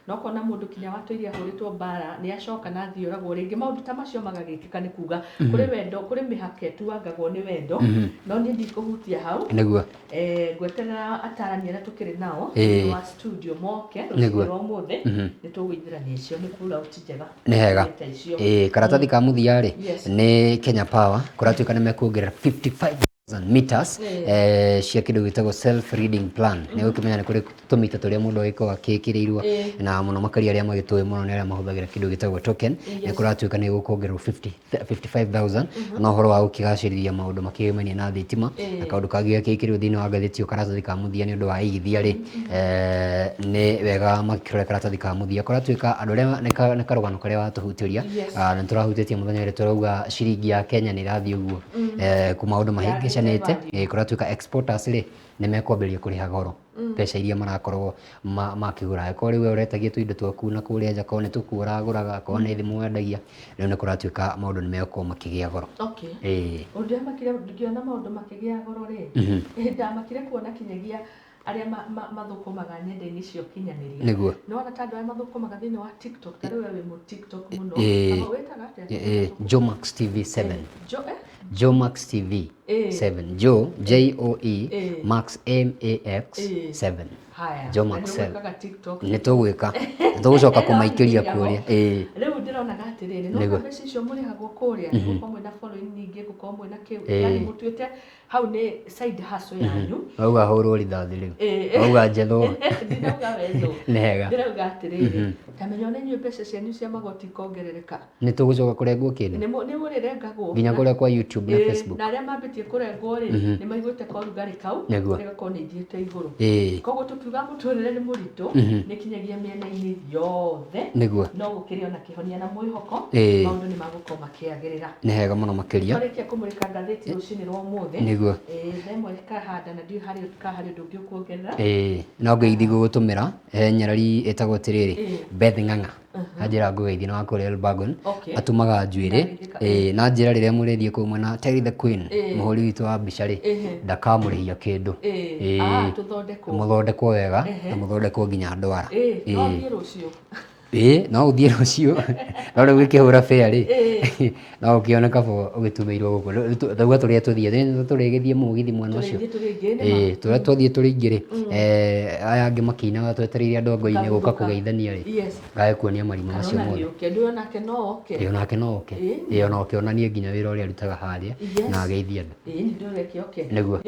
no kona mũndũ kinya watũirie ahũrĩtwo mbara nĩ acoka na thioragwo rĩngĩ maũndũ ta macio magagĩkĩka nĩ kuga kũrĩ wendo kũrĩ mĩhaka ĩtuagagwo nĩ wendo no niĩ ndikũhutia hau ngweterera atarani arĩa tũkĩrĩ nao wa studio moke rũciinĩ rwa ũmũthĩ nĩ tũgũithĩrania icio nĩ pull out njega nĩ hega karatathi ka mũthia rĩ nĩ Kenya Power kũratuĩka nĩ mekuongerera 55 1000 meters cia kindu gitagwo self reading plan ne ukimenya ne kuri tumita turia mundu aiko akikirirwo na muno makari aria magitoe muno ne aria mahuthagira kindu gitagwo token ne kuratuika ne gukongerwo 55000 no horo wa ukigaciriria maundu makimania na thitima na kaundu kagi akikirirwo thini wa gatheti ukaratathi ka muthia ni undu wa igithia ri ne wega makirore karatathi ka muthia kuratuika andu aria ne karugano karia watuhutiria na turahutitie muthenya ri turauga shiringi ya Kenya ni rathi uguo ku maundu mahingicanite kuratuika exporters ri ne mekwambiria kuriha goro pesa iria marakorwo makigura ko riwe uretagia tuindo twaku na kuria nja ko ne tukuraguraga ko ne thimu wendagia riu ne kuratuika maundu ni meko makigia goro undu makire ngiona maundu makigia goro ri ndamakire kuona kinyagia aria mathukumaga nyenda-ini cio kinyaniria no ona tandu aria mathukumaga thini wa TikTok tari we mu TikTok muno aba wetaga atia Jomax TV 7 Jomax TV 7 Jo JOE Max MAX 7 haya Jomax 7 ne tugwika tugucoka kumaikiria kuria riu ndirona gatiriri no mbeca icio muri hagwo kuria ko mwe na following ningi ko mwe na kiu yani mutuite hau ne side hustle yanyu auga horo rithathi riu auga njetho ndinauga wezo nega ndirauga atiriri tamenya ne nyu mbeca cianyu cia magoti kongerereka ne tugucoka kurengwo kindi ni muri rengagwo nginya kuria kwa YouTube na Facebook na aria mambitie kurengwo ri ni maiguite kwa rugari kau ko ni thiete iguru koguo tukiuga muturire ni muritu ni kinyagia miena-ini yothe no gukiria na kihonia na mwihoko maundu ni magukorwo makiagirira ni hega muno makiria turikia kumurika ngatheti rucini rwa muthe themwe kahanda na ndio hari ndungi kuongerera no ngeithi gugutumira nyarari etagwo tiriri Beth Ng'ang'a ajira ngugeithi na wakore Elbagon atumaga njuire na njira riria murethie ku mwena Terry the Queen muhuri witu wa bicari ndakamurihia kindu muthondekwo wega na muthondekwo nginya ndwara no thie rucio no uthie rucio no riu gikihura fair ri no ukioneka bo ugitumeirwo guko thauga turia tuthie turigithie mugithi mwana ucio turia tuthie turingire aya angi makinaga twetereire andu ngo-ini guka kugeithania ri ngae kuonia marima macio mothe nake no oke ona ukionanie nginya wira uria arutaga haria na ageithia andu niguo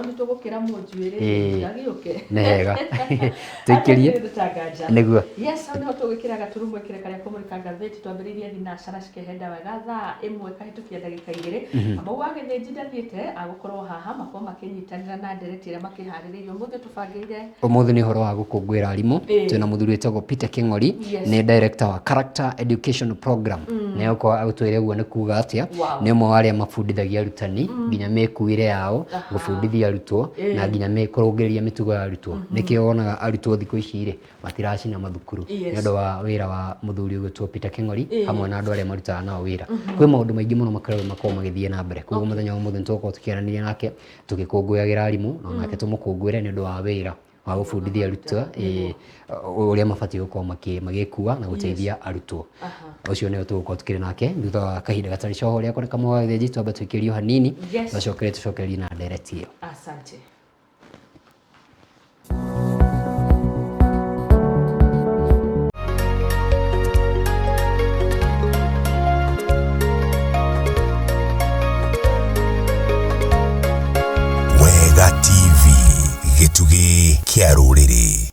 ni tugukira munjuire ngagioke nega tuikirie niguo Yes, no tugikira gaturumwe kire karia kumurika ngatheti twambiririe thinacara cikehenda wega thaa imwe kahitukia ndagika 2 abo wagithinji ndathiite agukorwo haha mako makinyitanira na ndereti iria makiharirio muthe tubangire umuthi ni horo wa gukungwira arimu twina muthuri wetagwo Peter King'ori ni director wa Character Education Program ne uko agutwire guo ni kuga atia ni umwe wa aria mabundithagia arutani nginya mekuire yao gubundithia arutwo na nginya mekurungiria mitugo ya arutwo nikio wonaga arutwo thiku ici ri matiracina mathukuru ni andu wa wira wa muthuri wetagwo Peter King'ori hamwe na andu aria marutaga nao wira kwi maundu maingi muno makoragwo magithie na mbere koguo muthenya wa muthe nituko tukiaraniria nake tugikunguyagira arimu na nake tumukungwire ni andu wa wira wa gubundithia arutwo uria mabati gukorwo magikua na guteithia arutwo ucio ni tugukorwo tukiri nake thutha wa kahinda gatari coho ria kuoneka mawathinji twamba tuikirio hanini tucokerie na ndereti iyo. Asante. Wega TV gitugi kia ruriri.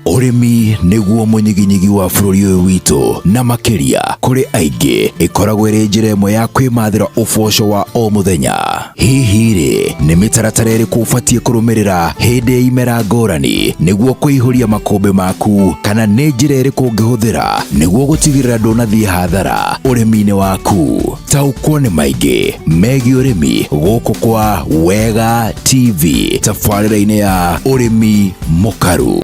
Urimi niguo munyiginyigi wa bururi uyu witu na makiria kuri aingi ikoragwo iri njira imwe ya kwimathira uboco wa o muthenya. Hihi ri ni mitaratara iriku ubatie kurumirira hindi ya imera ngurani niguo kuihuria makombe maku, kana ni njira iriku ungihuthira niguo gutigirira ndunathie hathara urimi-ini waku? Taukwo ni maingi megi urimi guku kwa Wega TV tabarira-ini ya urimi mukaru.